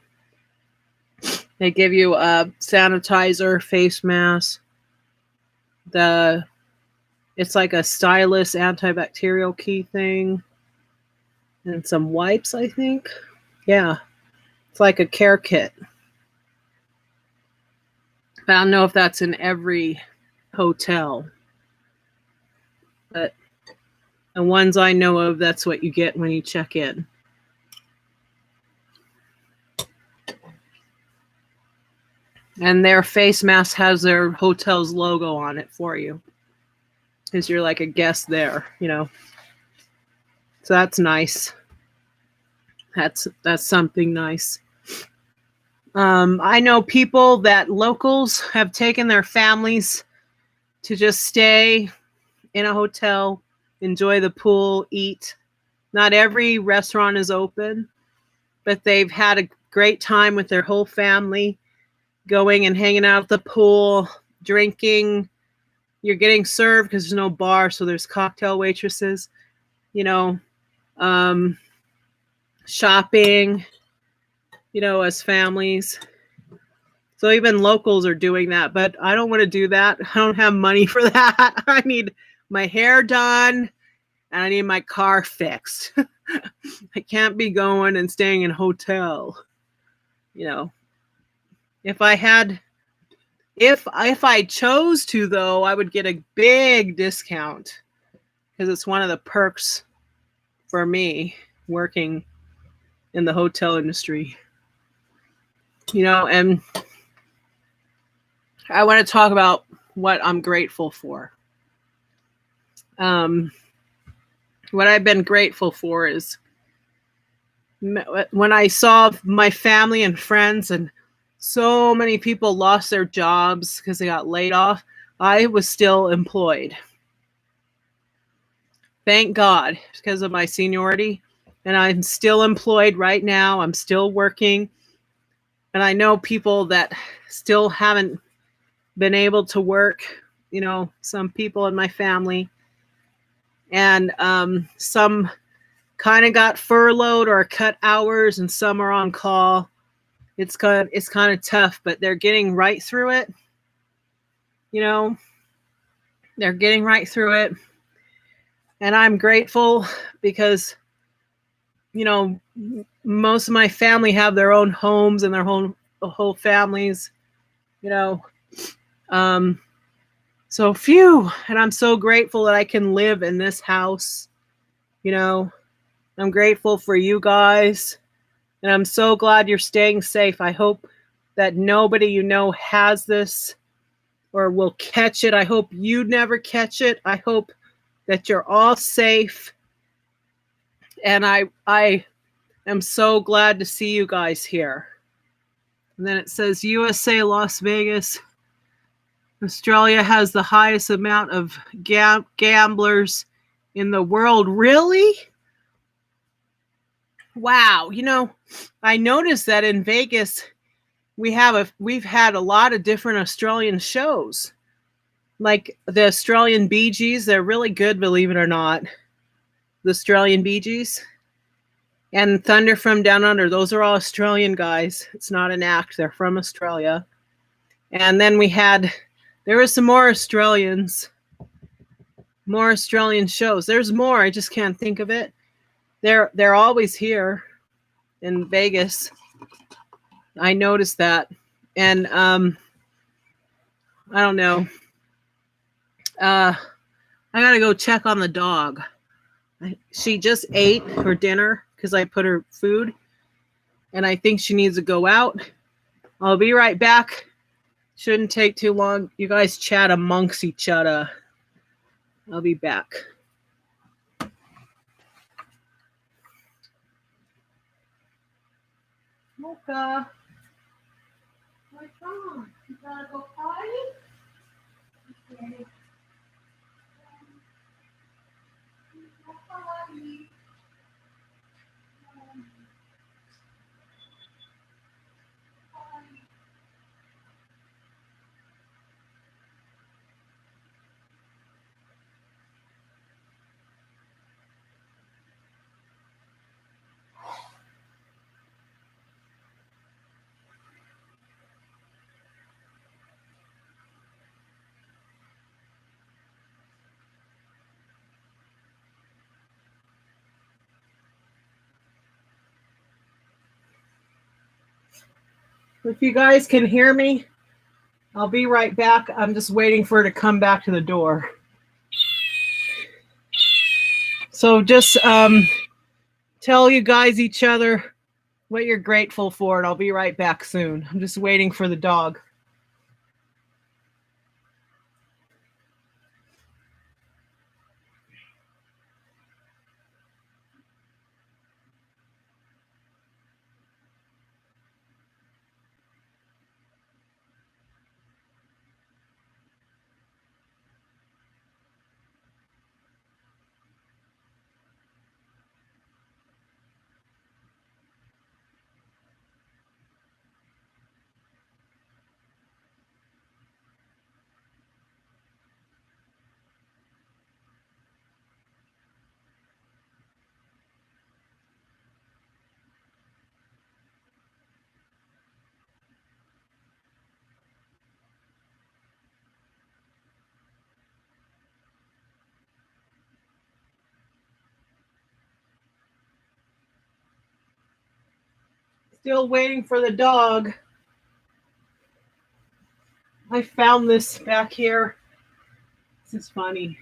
They give you a sanitizer, face mask. It's like a stylus antibacterial key thing. And some wipes, I think. Yeah. It's like a care kit. I don't know if that's in every hotel, but the ones I know of, that's what you get when you check in. And their face mask has their hotel's logo on it for you, because you're like a guest there, you know. So that's nice. That's something nice. I know people that locals have taken their families to just stay in a hotel, enjoy the pool, eat. Not every restaurant is open, but they've had a great time with their whole family, going and hanging out at the pool, drinking. You're getting served because there's no bar, so there's cocktail waitresses, you know, shopping, you know, as families. So even locals are doing that, but I don't want to do that. I don't have money for that. I need my hair done and I need my car fixed. I can't be going and staying in a hotel. You know, if I chose to, though, I would get a big discount because it's one of the perks for me working in the hotel industry. You know, and I want to talk about what I'm grateful for. What I've been grateful for is when I saw my family and friends, and so many people lost their jobs because they got laid off, I was still employed. Thank God, because of my seniority. And I'm still employed right now. I'm still working. And I know people that still haven't been able to work, you know, some people in my family. And some kind of got furloughed or cut hours, and some are on call. It's kind of tough, but they're getting right through it. You know, they're getting right through it. And I'm grateful because, you know, most of my family have their own homes and their whole families, you know. So phew, and I'm so grateful that I can live in this house, you know. I'm grateful for you guys, and I'm so glad you're staying safe. I hope that nobody you know has this or will catch it. I hope you never catch it. I hope that you're all safe. And I am so glad to see you guys here. And then it says USA, Las Vegas. Australia has the highest amount of gamblers in the world. Really? Wow. You know, I noticed that in Vegas, we've had a lot of different Australian shows. Like the Australian Bee Gees. They're really good, believe it or not. The Australian Bee Gees. And Thunder from Down Under. Those are all Australian guys. It's not an act. They're from Australia. And then there were some more Australian shows. There's more. I just can't think of it. They're always here in Vegas. I noticed that. And I don't know. I gotta go check on the dog. She just ate her dinner because I put her food, and I think she needs to go out. I'll be right back. Shouldn't take too long. You guys chat amongst each other. I'll be back. Mocha. What's wrong? You gotta go potty? Okay. Potty. If you guys can hear me, I'll be right back. I'm just waiting for her to come back to the door. So just tell you guys each other what you're grateful for, and I'll be right back soon. I'm just waiting for the dog. Still waiting for the dog. I found this back here. This is funny.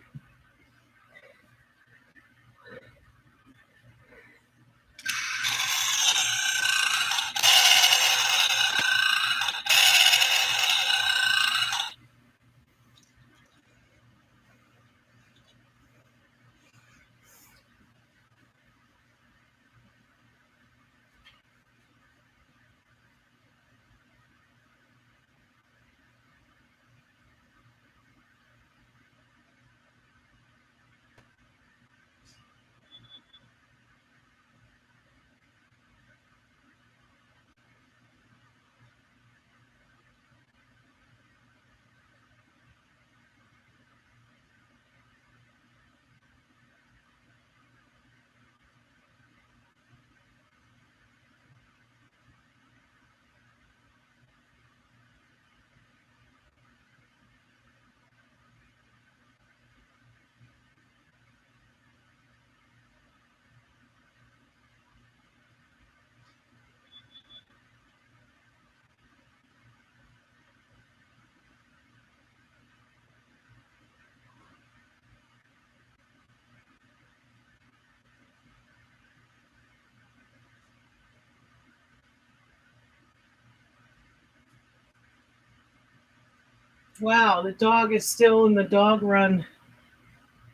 Wow, the dog is still in the dog run.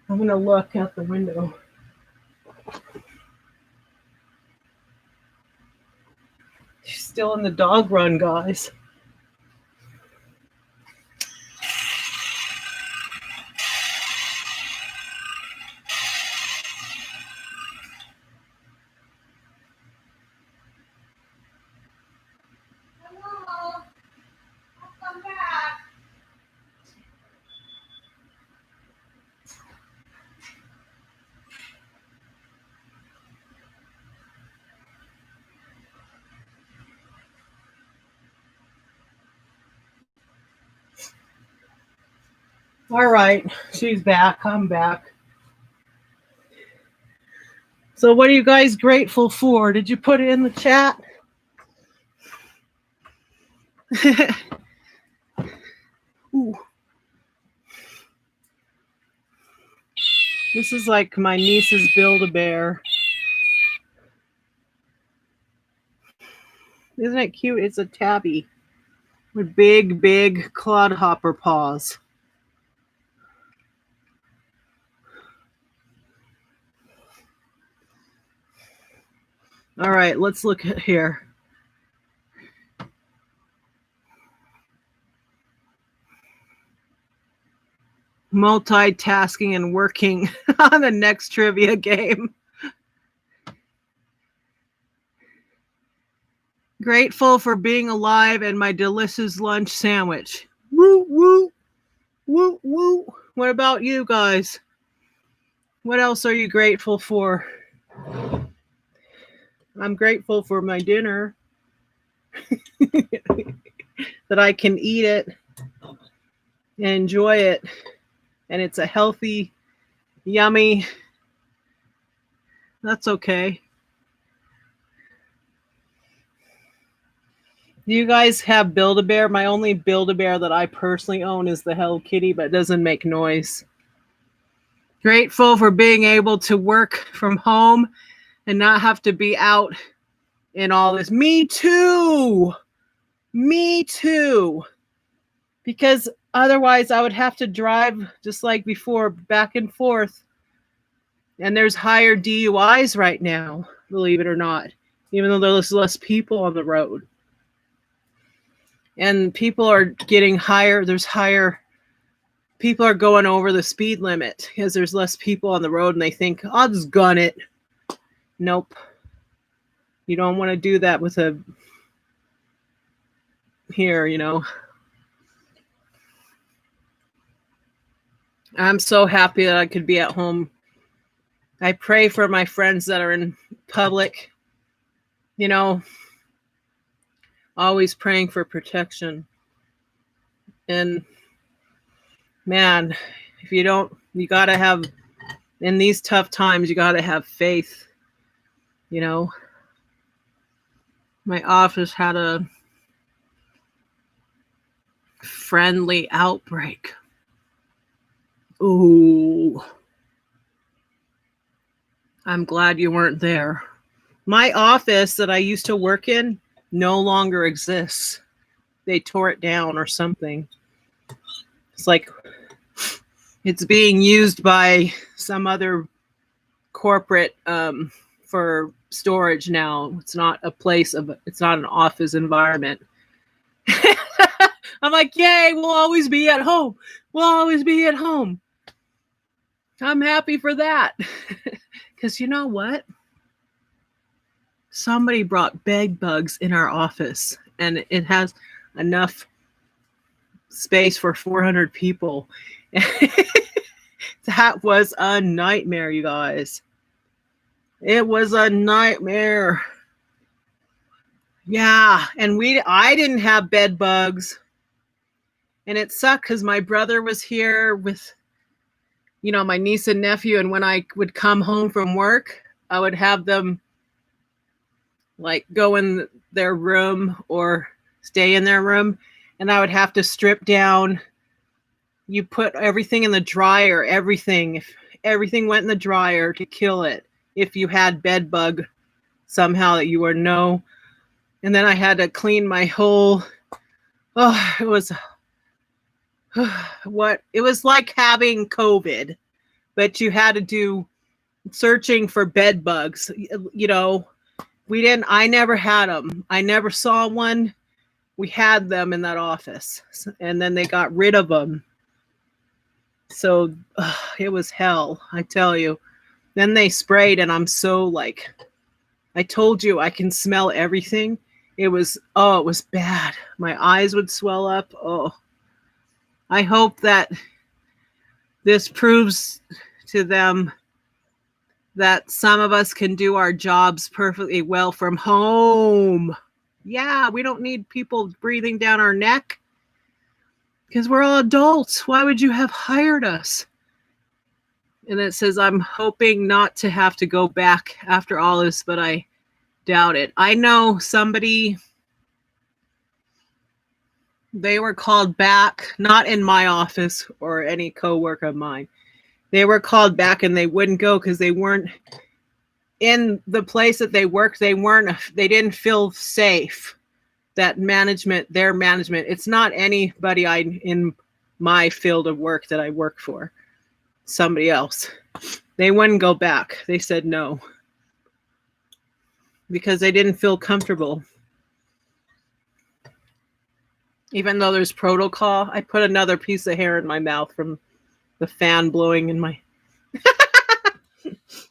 I'm going to look out the window. She's still in the dog run, guys. Hello. I'll come back. All right, she's back. I'm back. So what are you guys grateful for? Did you put it in the chat? Ooh. This is like my niece's Build-A-Bear. Isn't it cute? It's a tabby with big, big clodhopper paws. All right, let's look at here. Multitasking and working on the next trivia game. Grateful for being alive and my delicious lunch sandwich. Woo, woo, woo, woo. What about you guys? What else are you grateful for? I'm grateful for my dinner. That I can eat it and enjoy it. And it's a healthy, yummy. That's okay. Do you guys have Build-A-Bear? My only Build-A-Bear that I personally own is the Hello Kitty, but it doesn't make noise. Grateful for being able to work from home and not have to be out in all this. Me too. Me too. Because otherwise I would have to drive just like before, back and forth. And there's higher DUIs right now, believe it or not, even though there's less people on the road. And people are getting higher. There's higher. People are going over the speed limit because there's less people on the road and they think, I'll just gun it. Nope. You don't want to do that with a, here, you know. I'm so happy that I could be at home. I pray for my friends that are in public, you know, always praying for protection. And man, if you don't, you got to have, in these tough times, you got to have faith, you know. My office had a friendly outbreak. Ooh. I'm glad you weren't there. My office that I used to work in no longer exists. They tore it down or something. It's like it's being used by some other corporate for storage now. It's not a place of, it's not an office environment. I'm like, yay, we'll always be at home. We'll always be at home. I'm happy for that. Because you know what? Somebody brought bed bugs in our office, and it has enough space for 400 people. That was a nightmare, you guys. It was a nightmare. Yeah, and I didn't have bed bugs. And it sucked because my brother was here with, you know, my niece and nephew, and when I would come home from work, I would have them like go in their room or stay in their room, and I would have to strip down. You put everything in the dryer, everything. If everything went in the dryer to kill it, if you had bed bug somehow that you were no. And then I had to clean my whole, it was what it was like having COVID, but you had to do searching for bed bugs. You know, I never had them. I never saw one. We had them in that office, and then they got rid of them. So it was hell, I tell you. Then they sprayed, and I'm so like, I told you I can smell everything. It was bad. My eyes would swell up. Oh, I hope that this proves to them that some of us can do our jobs perfectly well from home. Yeah, we don't need people breathing down our neck because we're all adults. Why would you have hired us? And it says, I'm hoping not to have to go back after all this, but I doubt it. I know somebody, they were called back, not in my office or any coworker of mine. They were called back and they wouldn't go because they weren't in the place that they worked. They didn't feel safe. That management, their management, it's not anybody in my field of work that I work for. Somebody else. They wouldn't go back. They said no. Because they didn't feel comfortable. Even though there's protocol, I put another piece of hair in my mouth from the fan blowing in my...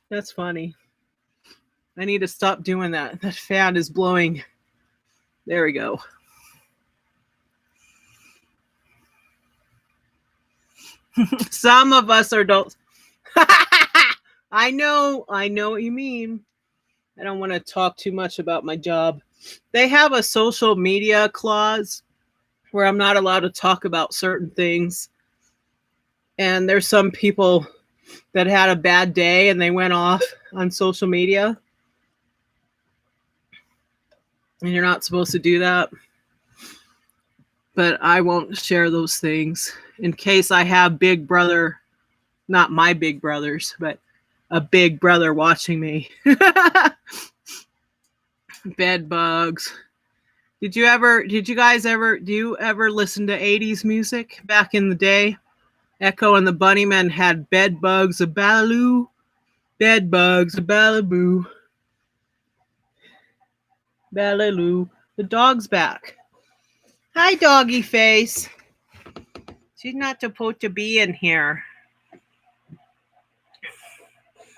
That's funny. I need to stop doing that. That fan is blowing. There we go. Some of us are adults. I know what you mean. I don't want to talk too much about my job. They have a social media clause where I'm not allowed to talk about certain things. And there's some people that had a bad day and they went off on social media. And you're not supposed to do that. but I won't share those things in case I have big brother, not my big brothers, but a big brother watching me. Bed bugs. Do you ever listen to 80s music back in the day? Echo and the Bunnymen had bed bugs, a ballaloo, bed bugs, a ballaboo, ballaloo. The dog's back. Hi, doggy face. She's not supposed to be in here.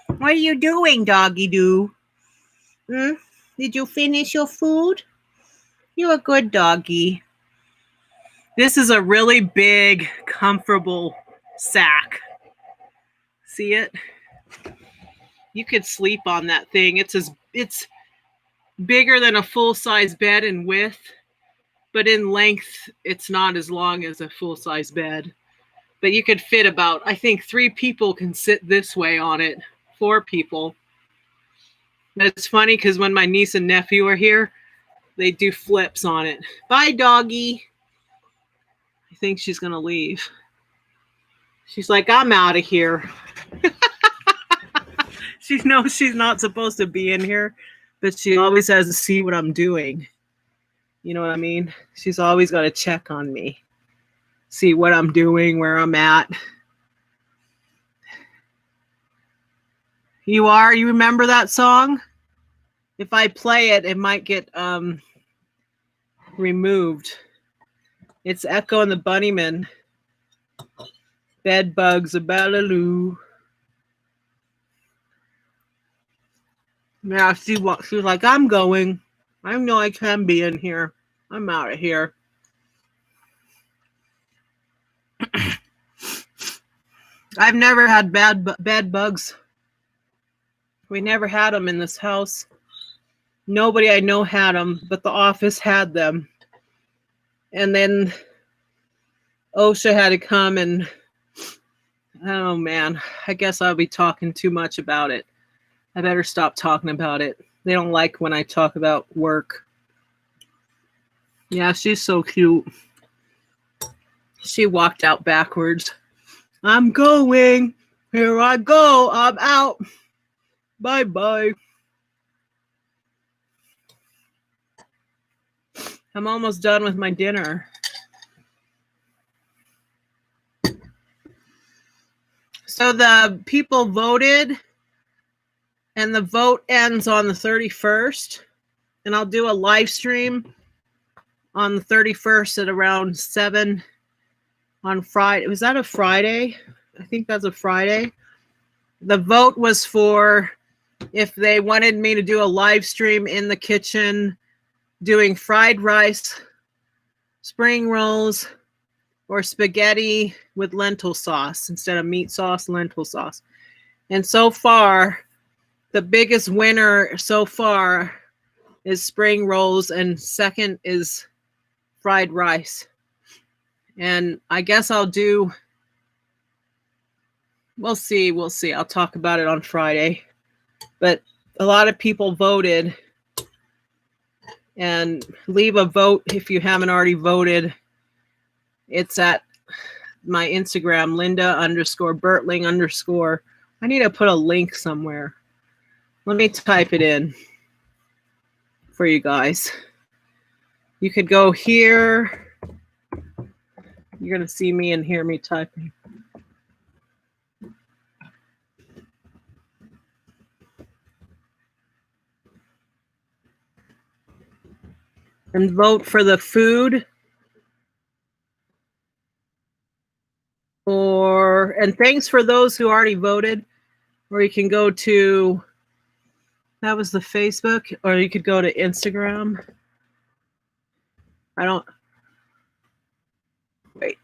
What are you doing, doggy doo? Did you finish your food? You're a good doggy. This is a really big, comfortable sack. See it? You could sleep on that thing. It's bigger than a full-size bed in width, but in length, it's not as long as a full-size bed. But you could fit about, I think 3 people can sit this way on it. 4 people. And it's funny because when my niece and nephew are here, they do flips on it. Bye, doggy. I think she's going to leave. She's like, I'm out of here. She knows she's not supposed to be in here, but she always has to see what I'm doing. You know what I mean? She's always got to check on me. See what I'm doing, where I'm at. You remember that song? If I play it, it might get removed. It's Echo and the Bunnymen. Bed bugs, a ballaloo. Yeah, she's like, I'm going. I know I can be in here. I'm out of here. I've never had bed bugs. We never had them in this house. Nobody I know had them, but the office had them. And then OSHA had to come and, oh man, I guess I'll be talking too much about it. I better stop talking about it. They don't like when I talk about work. Yeah, she's so cute. She walked out backwards. I'm going. Here I go. I'm out. Bye-bye. I'm almost done with my dinner. So the people voted, and the vote ends on the 31st. And I'll do a live stream on the 31st at around 7 on Friday. Was that a Friday? I think that's a Friday. The vote was for if they wanted me to do a live stream in the kitchen doing fried rice, spring rolls, or spaghetti with lentil sauce instead of meat sauce, lentil sauce. And so far, the biggest winner so far is spring rolls, and second is fried rice. And I guess I'll do, we'll see. I'll talk about it on Friday. But a lot of people voted. And leave a vote if you haven't already voted. It's at my Instagram, Linda_Bertling_. I need to put a link somewhere. Let me type it in for you guys. You could go here. You're going to see me and hear me typing. And vote for the food. And thanks for those who already voted. Or you can go to, that was the Facebook, or you could go to Instagram. Wait.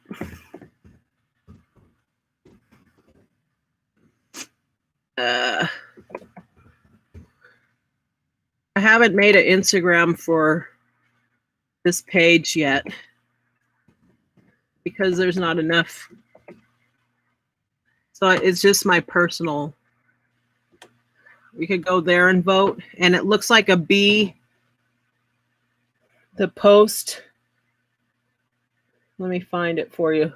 I haven't made an Instagram for this page yet because there's not enough. So it's just my personal. You could go there and vote, and it looks like a bee. The post Let me find it for you.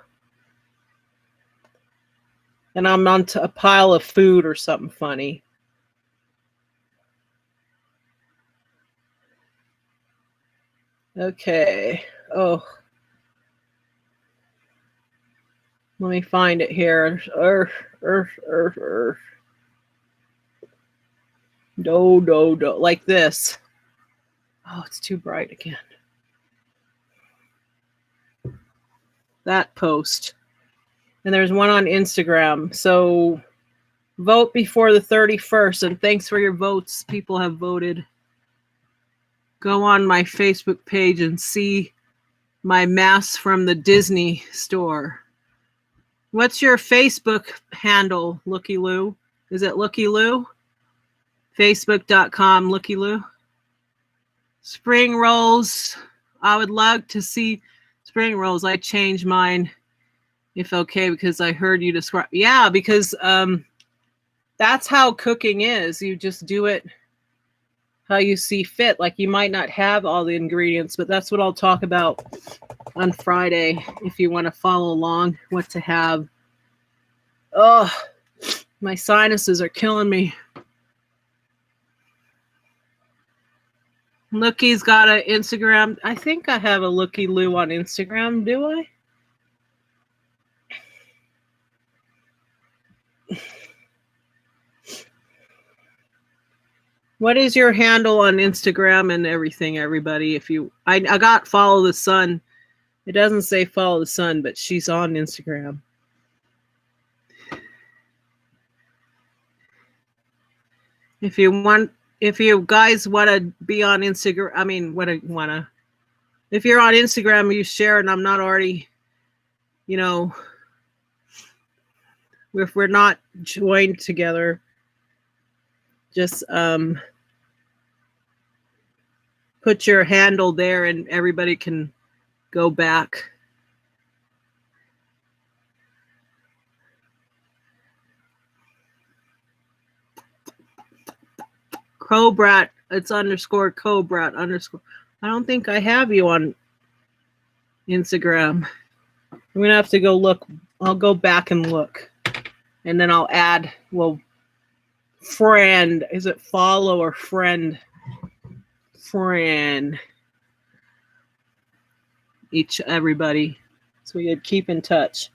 And I'm onto a pile of food or something funny. Okay. Oh. Let me find it here. Do. Like this. Oh, it's too bright again. That post. And there's one on Instagram. So vote before the 31st. And thanks for your votes. People have voted. Go on my Facebook page and see my mask from the Disney store. What's your Facebook handle, Looky Lou? Is it Looky Lou? Facebook.com, Looky Lou. Spring rolls. I would love to see spring rolls. I changed mine, if okay, because I heard you describe. Yeah, because that's how cooking is. You just do it how you see fit. Like, you might not have all the ingredients, but that's what I'll talk about on Friday if you want to follow along what to have. Oh, my sinuses are killing me. Lookie's got an Instagram. I think I have a Looky Lou on Instagram. Do I? What is your handle on Instagram and everything, everybody? If you, I got Followthesun. It doesn't say Followthesun, but she's on Instagram. If you guys want to be on Instagram, if you're on Instagram, you share, and I'm not already, if we're not joined together, just put your handle there and everybody can go back. Cobrat, it's underscore Cobrat underscore. I don't think I have you on Instagram. I'm going to have to go look. I'll go back and look. And then I'll add, friend. Is it follow or friend? Friend. Everybody. So we could keep in touch.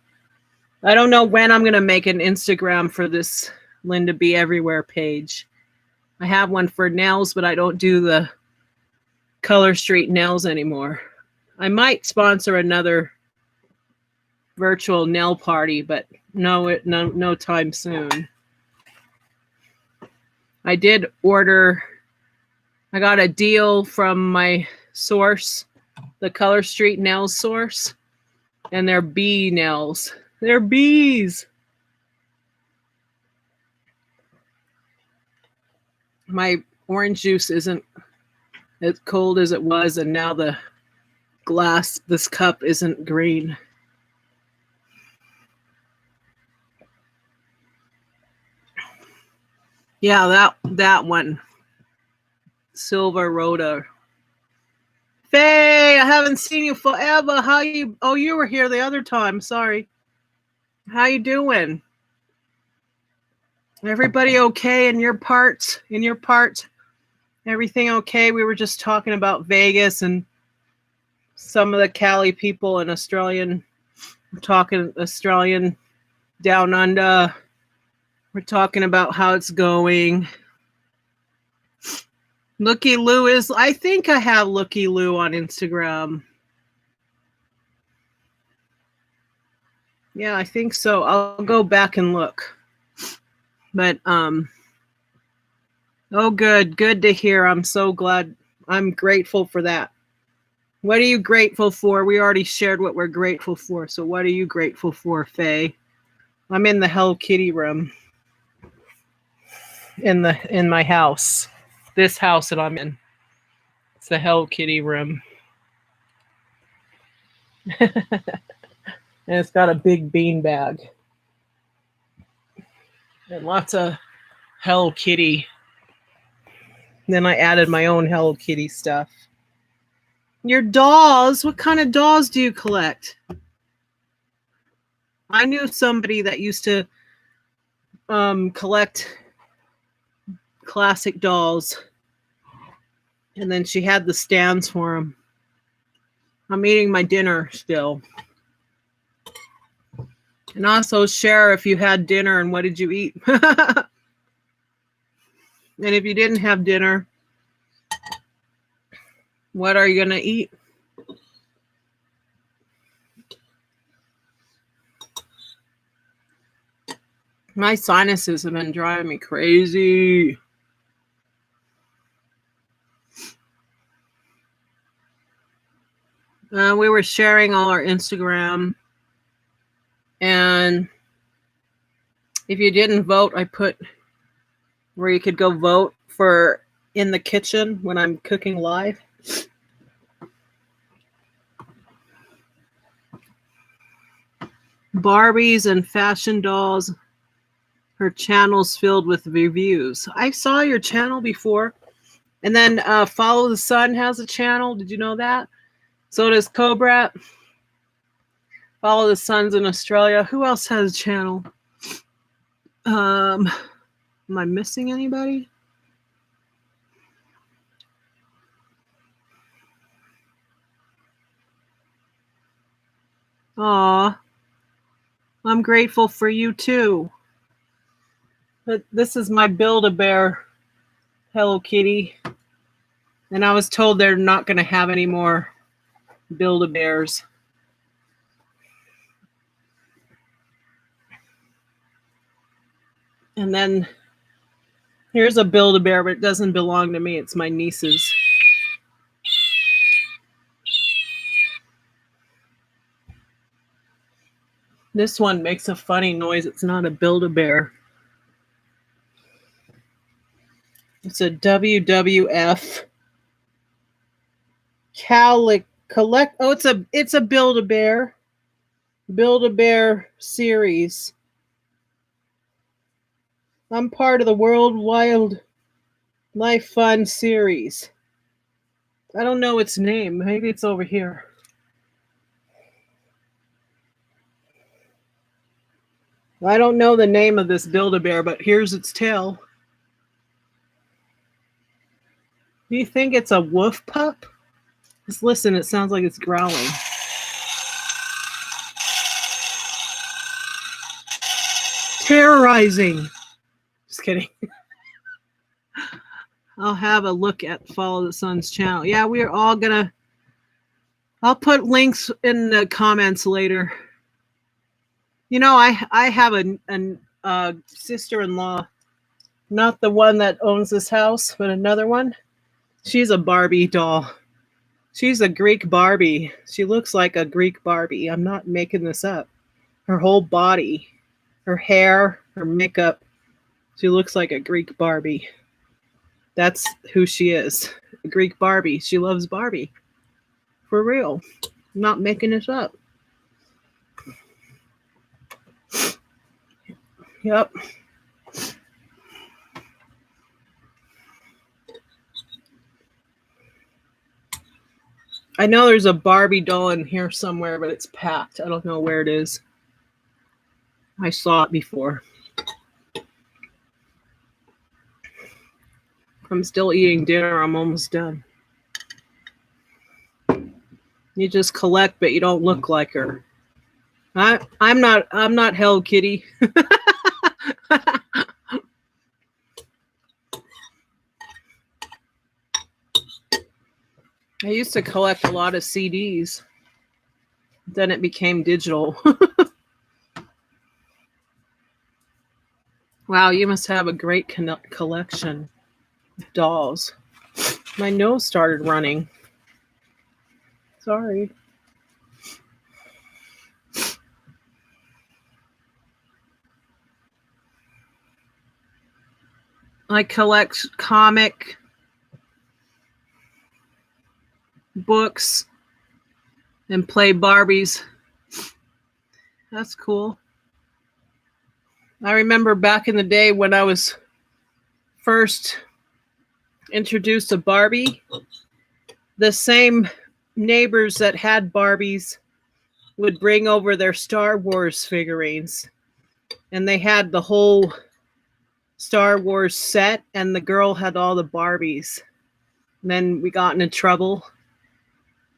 I don't know when I'm going to make an Instagram for this Linda Be Everywhere page. I have one for nails, but I don't do the Color Street nails anymore. I might sponsor another virtual nail party, but no time soon. I did order. I got a deal from my source, the Color Street nails source, and they're bee nails. They're bees. My orange juice isn't as cold as it was, and now the glass, this cup, isn't green. Yeah, that one. Silver Rhoda. Faye, I haven't seen you forever. How you? Oh, you were here the other time. Sorry. How you doing? Everybody okay in your part? Everything okay? We were just talking about Vegas and some of the Cali people in Australian. We're talking Australian down under. We're talking about how it's going. Looky Lou is, I think I have Looky Lou on Instagram. Yeah, I think so. I'll go back and look. But, oh, good to hear. I'm so glad. I'm grateful for that. What are you grateful for? We already shared what we're grateful for. So what are you grateful for, Faye? I'm in the Hello Kitty room. In my house. This house that I'm in. It's the Hello Kitty room. And it's got a big bean bag. And lots of Hello Kitty. Then I added my own Hello Kitty stuff. Your dolls? What kind of dolls do you collect? I knew somebody that used to collect classic dolls. And then she had the stands for them. I'm eating my dinner still. And also share if you had dinner and what did you eat. And if you didn't have dinner, what are you going to eat? My sinuses have been driving me crazy. We were sharing all our Instagram. And if you didn't vote, I put where you could go vote for in the kitchen when I'm cooking live. Barbies and fashion dolls. Her channel's filled with reviews. I saw your channel before. And then Followthesun has a channel. Did you know that? So does Cobra. Followthesun's in Australia. Who else has a channel? Am I missing anybody? Aw. I'm grateful for you too. But this is my Build-A-Bear Hello Kitty. And I was told they're not going to have any more Build-A-Bears. And then here's a Build-A-Bear, but it doesn't belong to me. It's my niece's. This one makes a funny noise. It's not a Build-A-Bear. It's a WWF collect. Oh, it's a Build-A-Bear. Build-A-Bear series. I'm part of the World Wildlife Fund series. I don't know its name. Maybe it's over here. I don't know the name of this Build-A-Bear, but here's its tail. Do you think it's a wolf pup? Just listen, it sounds like it's growling. Terrorizing. Just kidding. I'll have a look at Followthesun's channel. Yeah, we're all gonna... I'll put links in the comments later. You know, I have a sister-in-law, not the one that owns this house, but another one. She's a Barbie doll. She's a Greek Barbie. She looks like a Greek Barbie. I'm not making this up. Her whole body, her hair, her makeup. She looks like a Greek Barbie. That's who she is. A Greek Barbie. She loves Barbie. For real. I'm not making this up. Yep. I know there's a Barbie doll in here somewhere, but it's packed. I don't know where it is. I saw it before. I'm still eating dinner. I'm almost done. You just collect, but you don't look like her. I'm not Hello Kitty. I used to collect a lot of CDs. Then it became digital. Wow, you must have a great collection of dolls. My nose started running. Sorry. I collect comic books and play Barbies. That's cool. I remember back in the day when I was first introduced to Barbie, the same neighbors that had Barbies would bring over their Star Wars figurines, and they had the whole Star Wars set, and the girl had all the Barbies. And then we got into trouble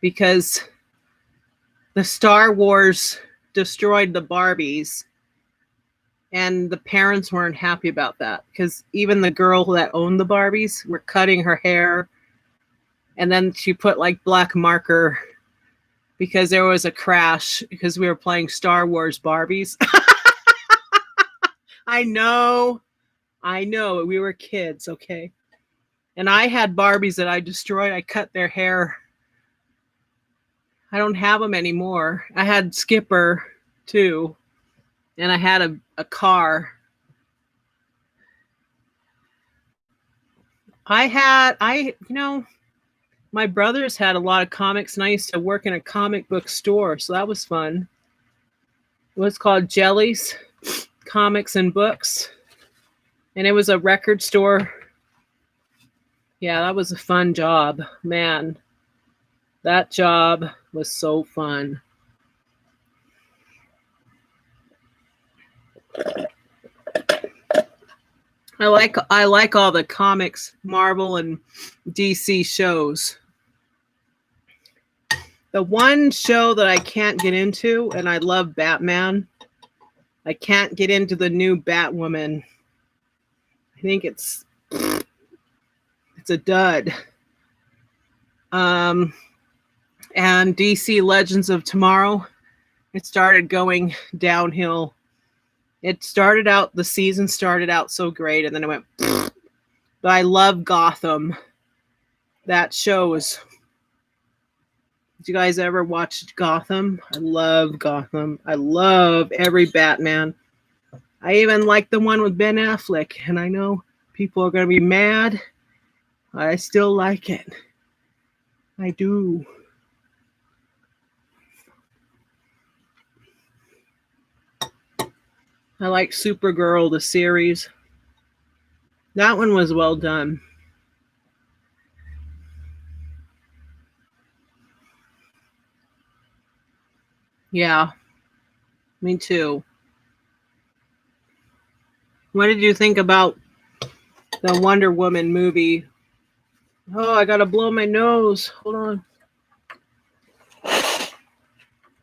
because the Star Wars destroyed the Barbies, and the parents weren't happy about that because even the girl that owned the Barbies were cutting her hair, and then she put like black marker because there was a crash because we were playing Star Wars Barbies. I know, we were kids, okay? And I had Barbies that I destroyed. I cut their hair. I don't have them anymore. I had Skipper too, and I had a car. My brothers had a lot of comics, and I used to work in a comic book store, so that was fun. It was called Jellies Comics and Books, and it was a record store. Yeah, that was a fun job, man. That job was so fun. I like all the comics, Marvel and DC shows. The one show that I can't get into, and I love Batman, I can't get into the new Batwoman. I think it's a dud. And DC Legends of Tomorrow, it started going downhill. The season started out so great, and then it went, but I love Gotham. That show was, did you guys ever watch Gotham? I love Gotham. I love every Batman. I even like the one with Ben Affleck, and I know people are going to be mad. I still like it. I do. I like Supergirl, the series. That one was well done. Yeah, me too. What did you think about the Wonder Woman movie? Oh, I gotta blow my nose. Hold on.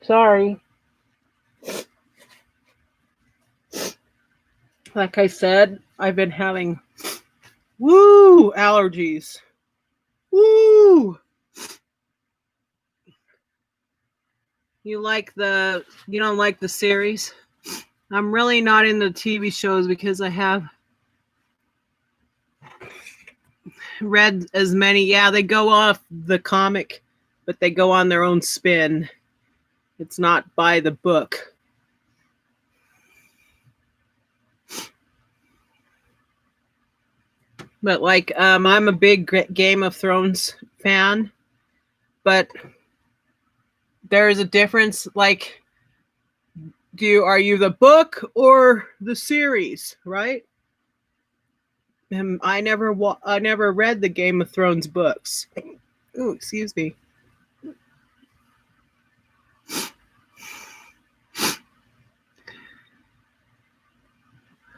Sorry. Like I said, I've been having allergies. Woo! You don't like the series? I'm really not in the TV shows because I have read as many. Yeah, they go off the comic, but they go on their own spin. It's not by the book. But like, I'm a big Game of Thrones fan, but there is a difference. Like, are you the book or the series, right? I never read the Game of Thrones books. Oh, excuse me.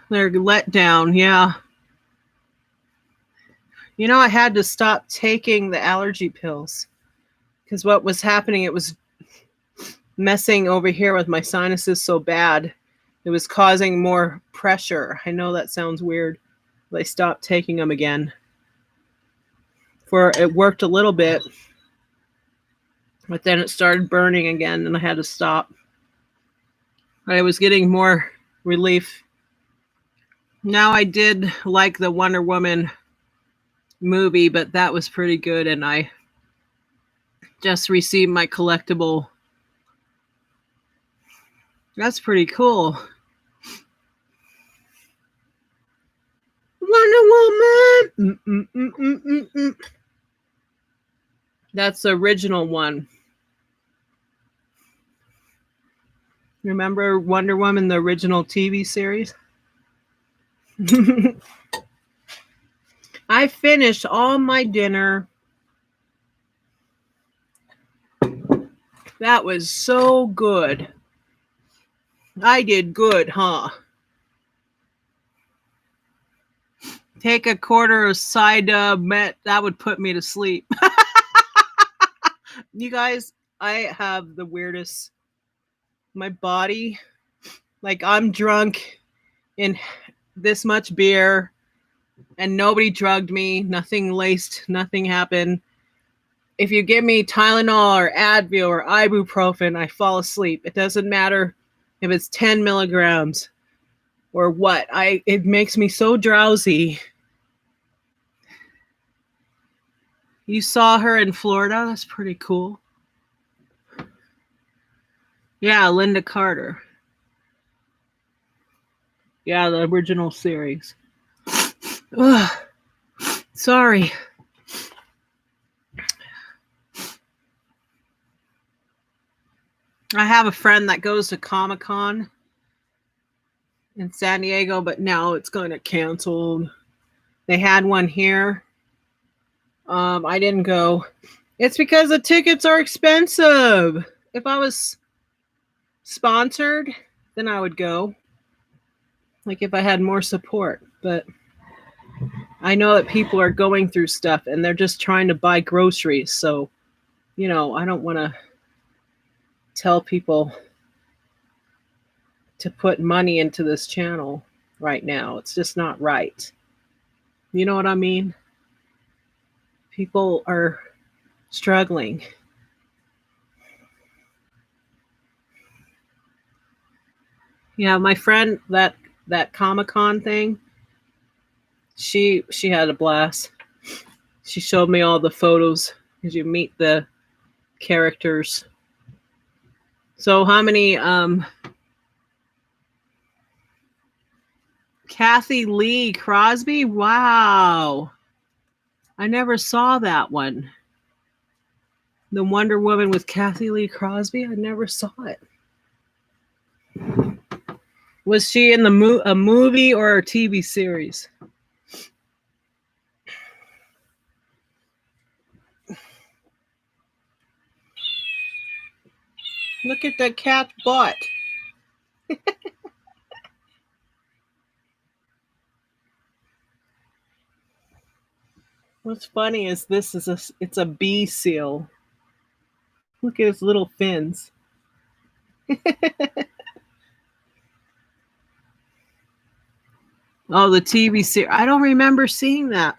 They're let down, yeah. You know, I had to stop taking the allergy pills because what was happening, it was messing over here with my sinuses so bad. It was causing more pressure. I know that sounds weird. But I stopped taking them again. It worked a little bit, but then it started burning again and I had to stop. I was getting more relief. Now, I did like the Wonder Woman movie, but that was pretty good, and I just received my collectible. That's pretty cool. Wonder Woman. That's the original one. Remember Wonder Woman, the original TV series? I finished all my dinner. That was so good. I did good, huh? Take a quarter of side met. That would put me to sleep. You guys, I have the weirdest. My body, like I'm drunk in this much beer and nobody drugged me. Nothing laced. Nothing happened. If you give me Tylenol or Advil or ibuprofen, I fall asleep. It doesn't matter if it's 10 milligrams or what. It makes me so drowsy. You saw her in Florida? That's pretty cool. Yeah, Linda Carter. Yeah, the original series. Ugh. Sorry. I have a friend that goes to Comic-Con in San Diego, but now it's going to cancel. They had one here. I didn't go. It's because the tickets are expensive. If I was sponsored, then I would go. Like if I had more support. But I know that people are going through stuff and they're just trying to buy groceries. So, I don't want to tell people to put money into this channel right now. It's just not right. You know what I mean? People are struggling. Yeah, my friend, that Comic-Con thing, she had a blast. She showed me all the photos as you meet the characters. So how many Kathy Lee Crosby? Wow. I never saw that one. The Wonder Woman with Kathy Lee Crosby? I never saw it. Was she in a movie or a TV series? Look at that cat's butt. What's funny is it's a bee seal. Look at his little fins. Oh, the TV series. I don't remember seeing that.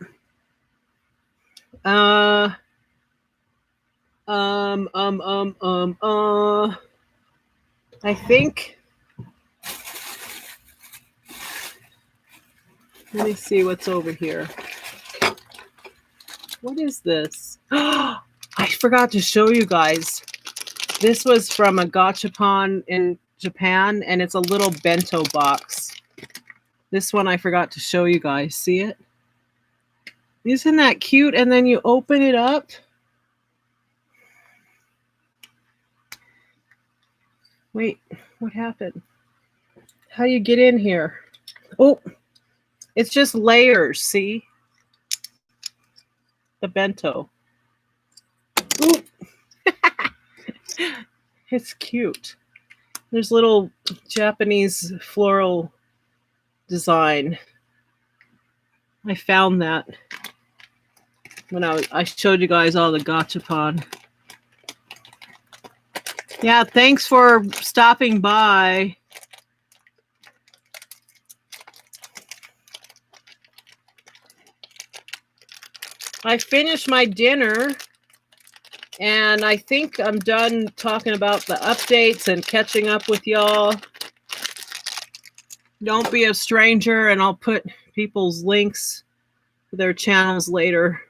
I think. Let me see what's over here. What is this? I forgot to show you guys. This was from a gachapon in Japan, and it's a little bento box. This one I forgot to show you guys. See it? Isn't that cute? And then you open it up. Wait, what happened? How do you get in here? Oh, it's just layers, see? The bento. Ooh. It's cute. There's little Japanese floral design. I found that when I showed you guys all the gachapon. Yeah, thanks for stopping by. I finished my dinner, and I think I'm done talking about the updates and catching up with y'all. Don't be a stranger, and I'll put people's links to their channels later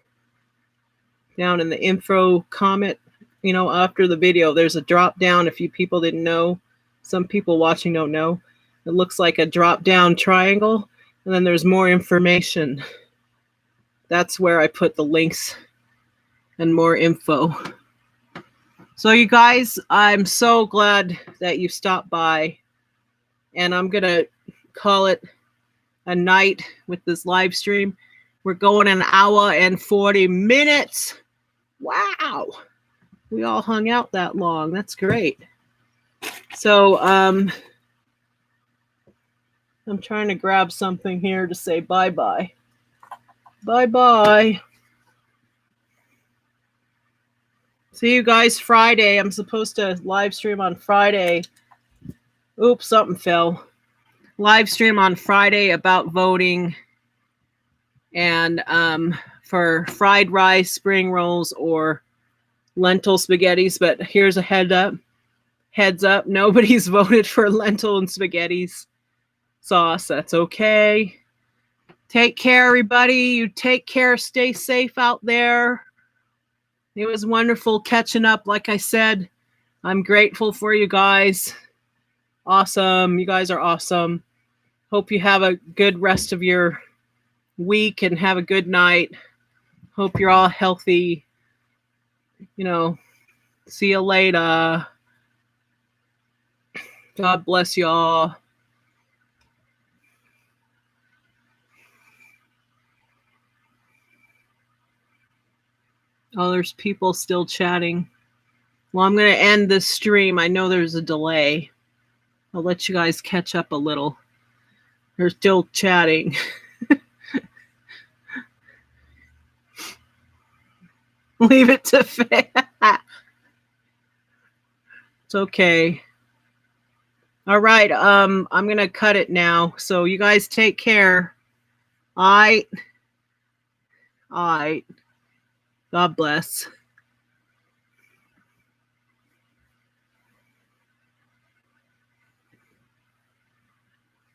down in the info comment. After the video, there's a drop down. If you people didn't know, some people watching don't know. It looks like a drop down triangle, and then there's more information. That's where I put the links and more info. So you guys, I'm so glad that you stopped by, and I'm going to call it a night with this live stream. We're going an hour and 40 minutes. Wow. We all hung out that long. That's great. So I'm trying to grab something here to say bye-bye. Bye-bye. See you guys Friday. I'm supposed to live stream on Friday. Oops, something fell. Live stream on Friday about voting and for fried rice, spring rolls, or lentil spaghettis. But here's a heads up, nobody's voted for lentil and spaghettis sauce. That's okay. Take care, everybody. You take care. Stay safe out there. It was wonderful catching up. Like I said, I'm grateful for you guys. Awesome. You guys are awesome. Hope you have a good rest of your week and have a good night. Hope you're all healthy. You know, see you later. God bless you all. Oh, there's people still chatting. Well, I'm going to end this stream. I know there's a delay. I'll let you guys catch up a little. They're still chatting. Leave it to Faye. It's okay. All right. I'm going to cut it now. So you guys take care. All right. God bless.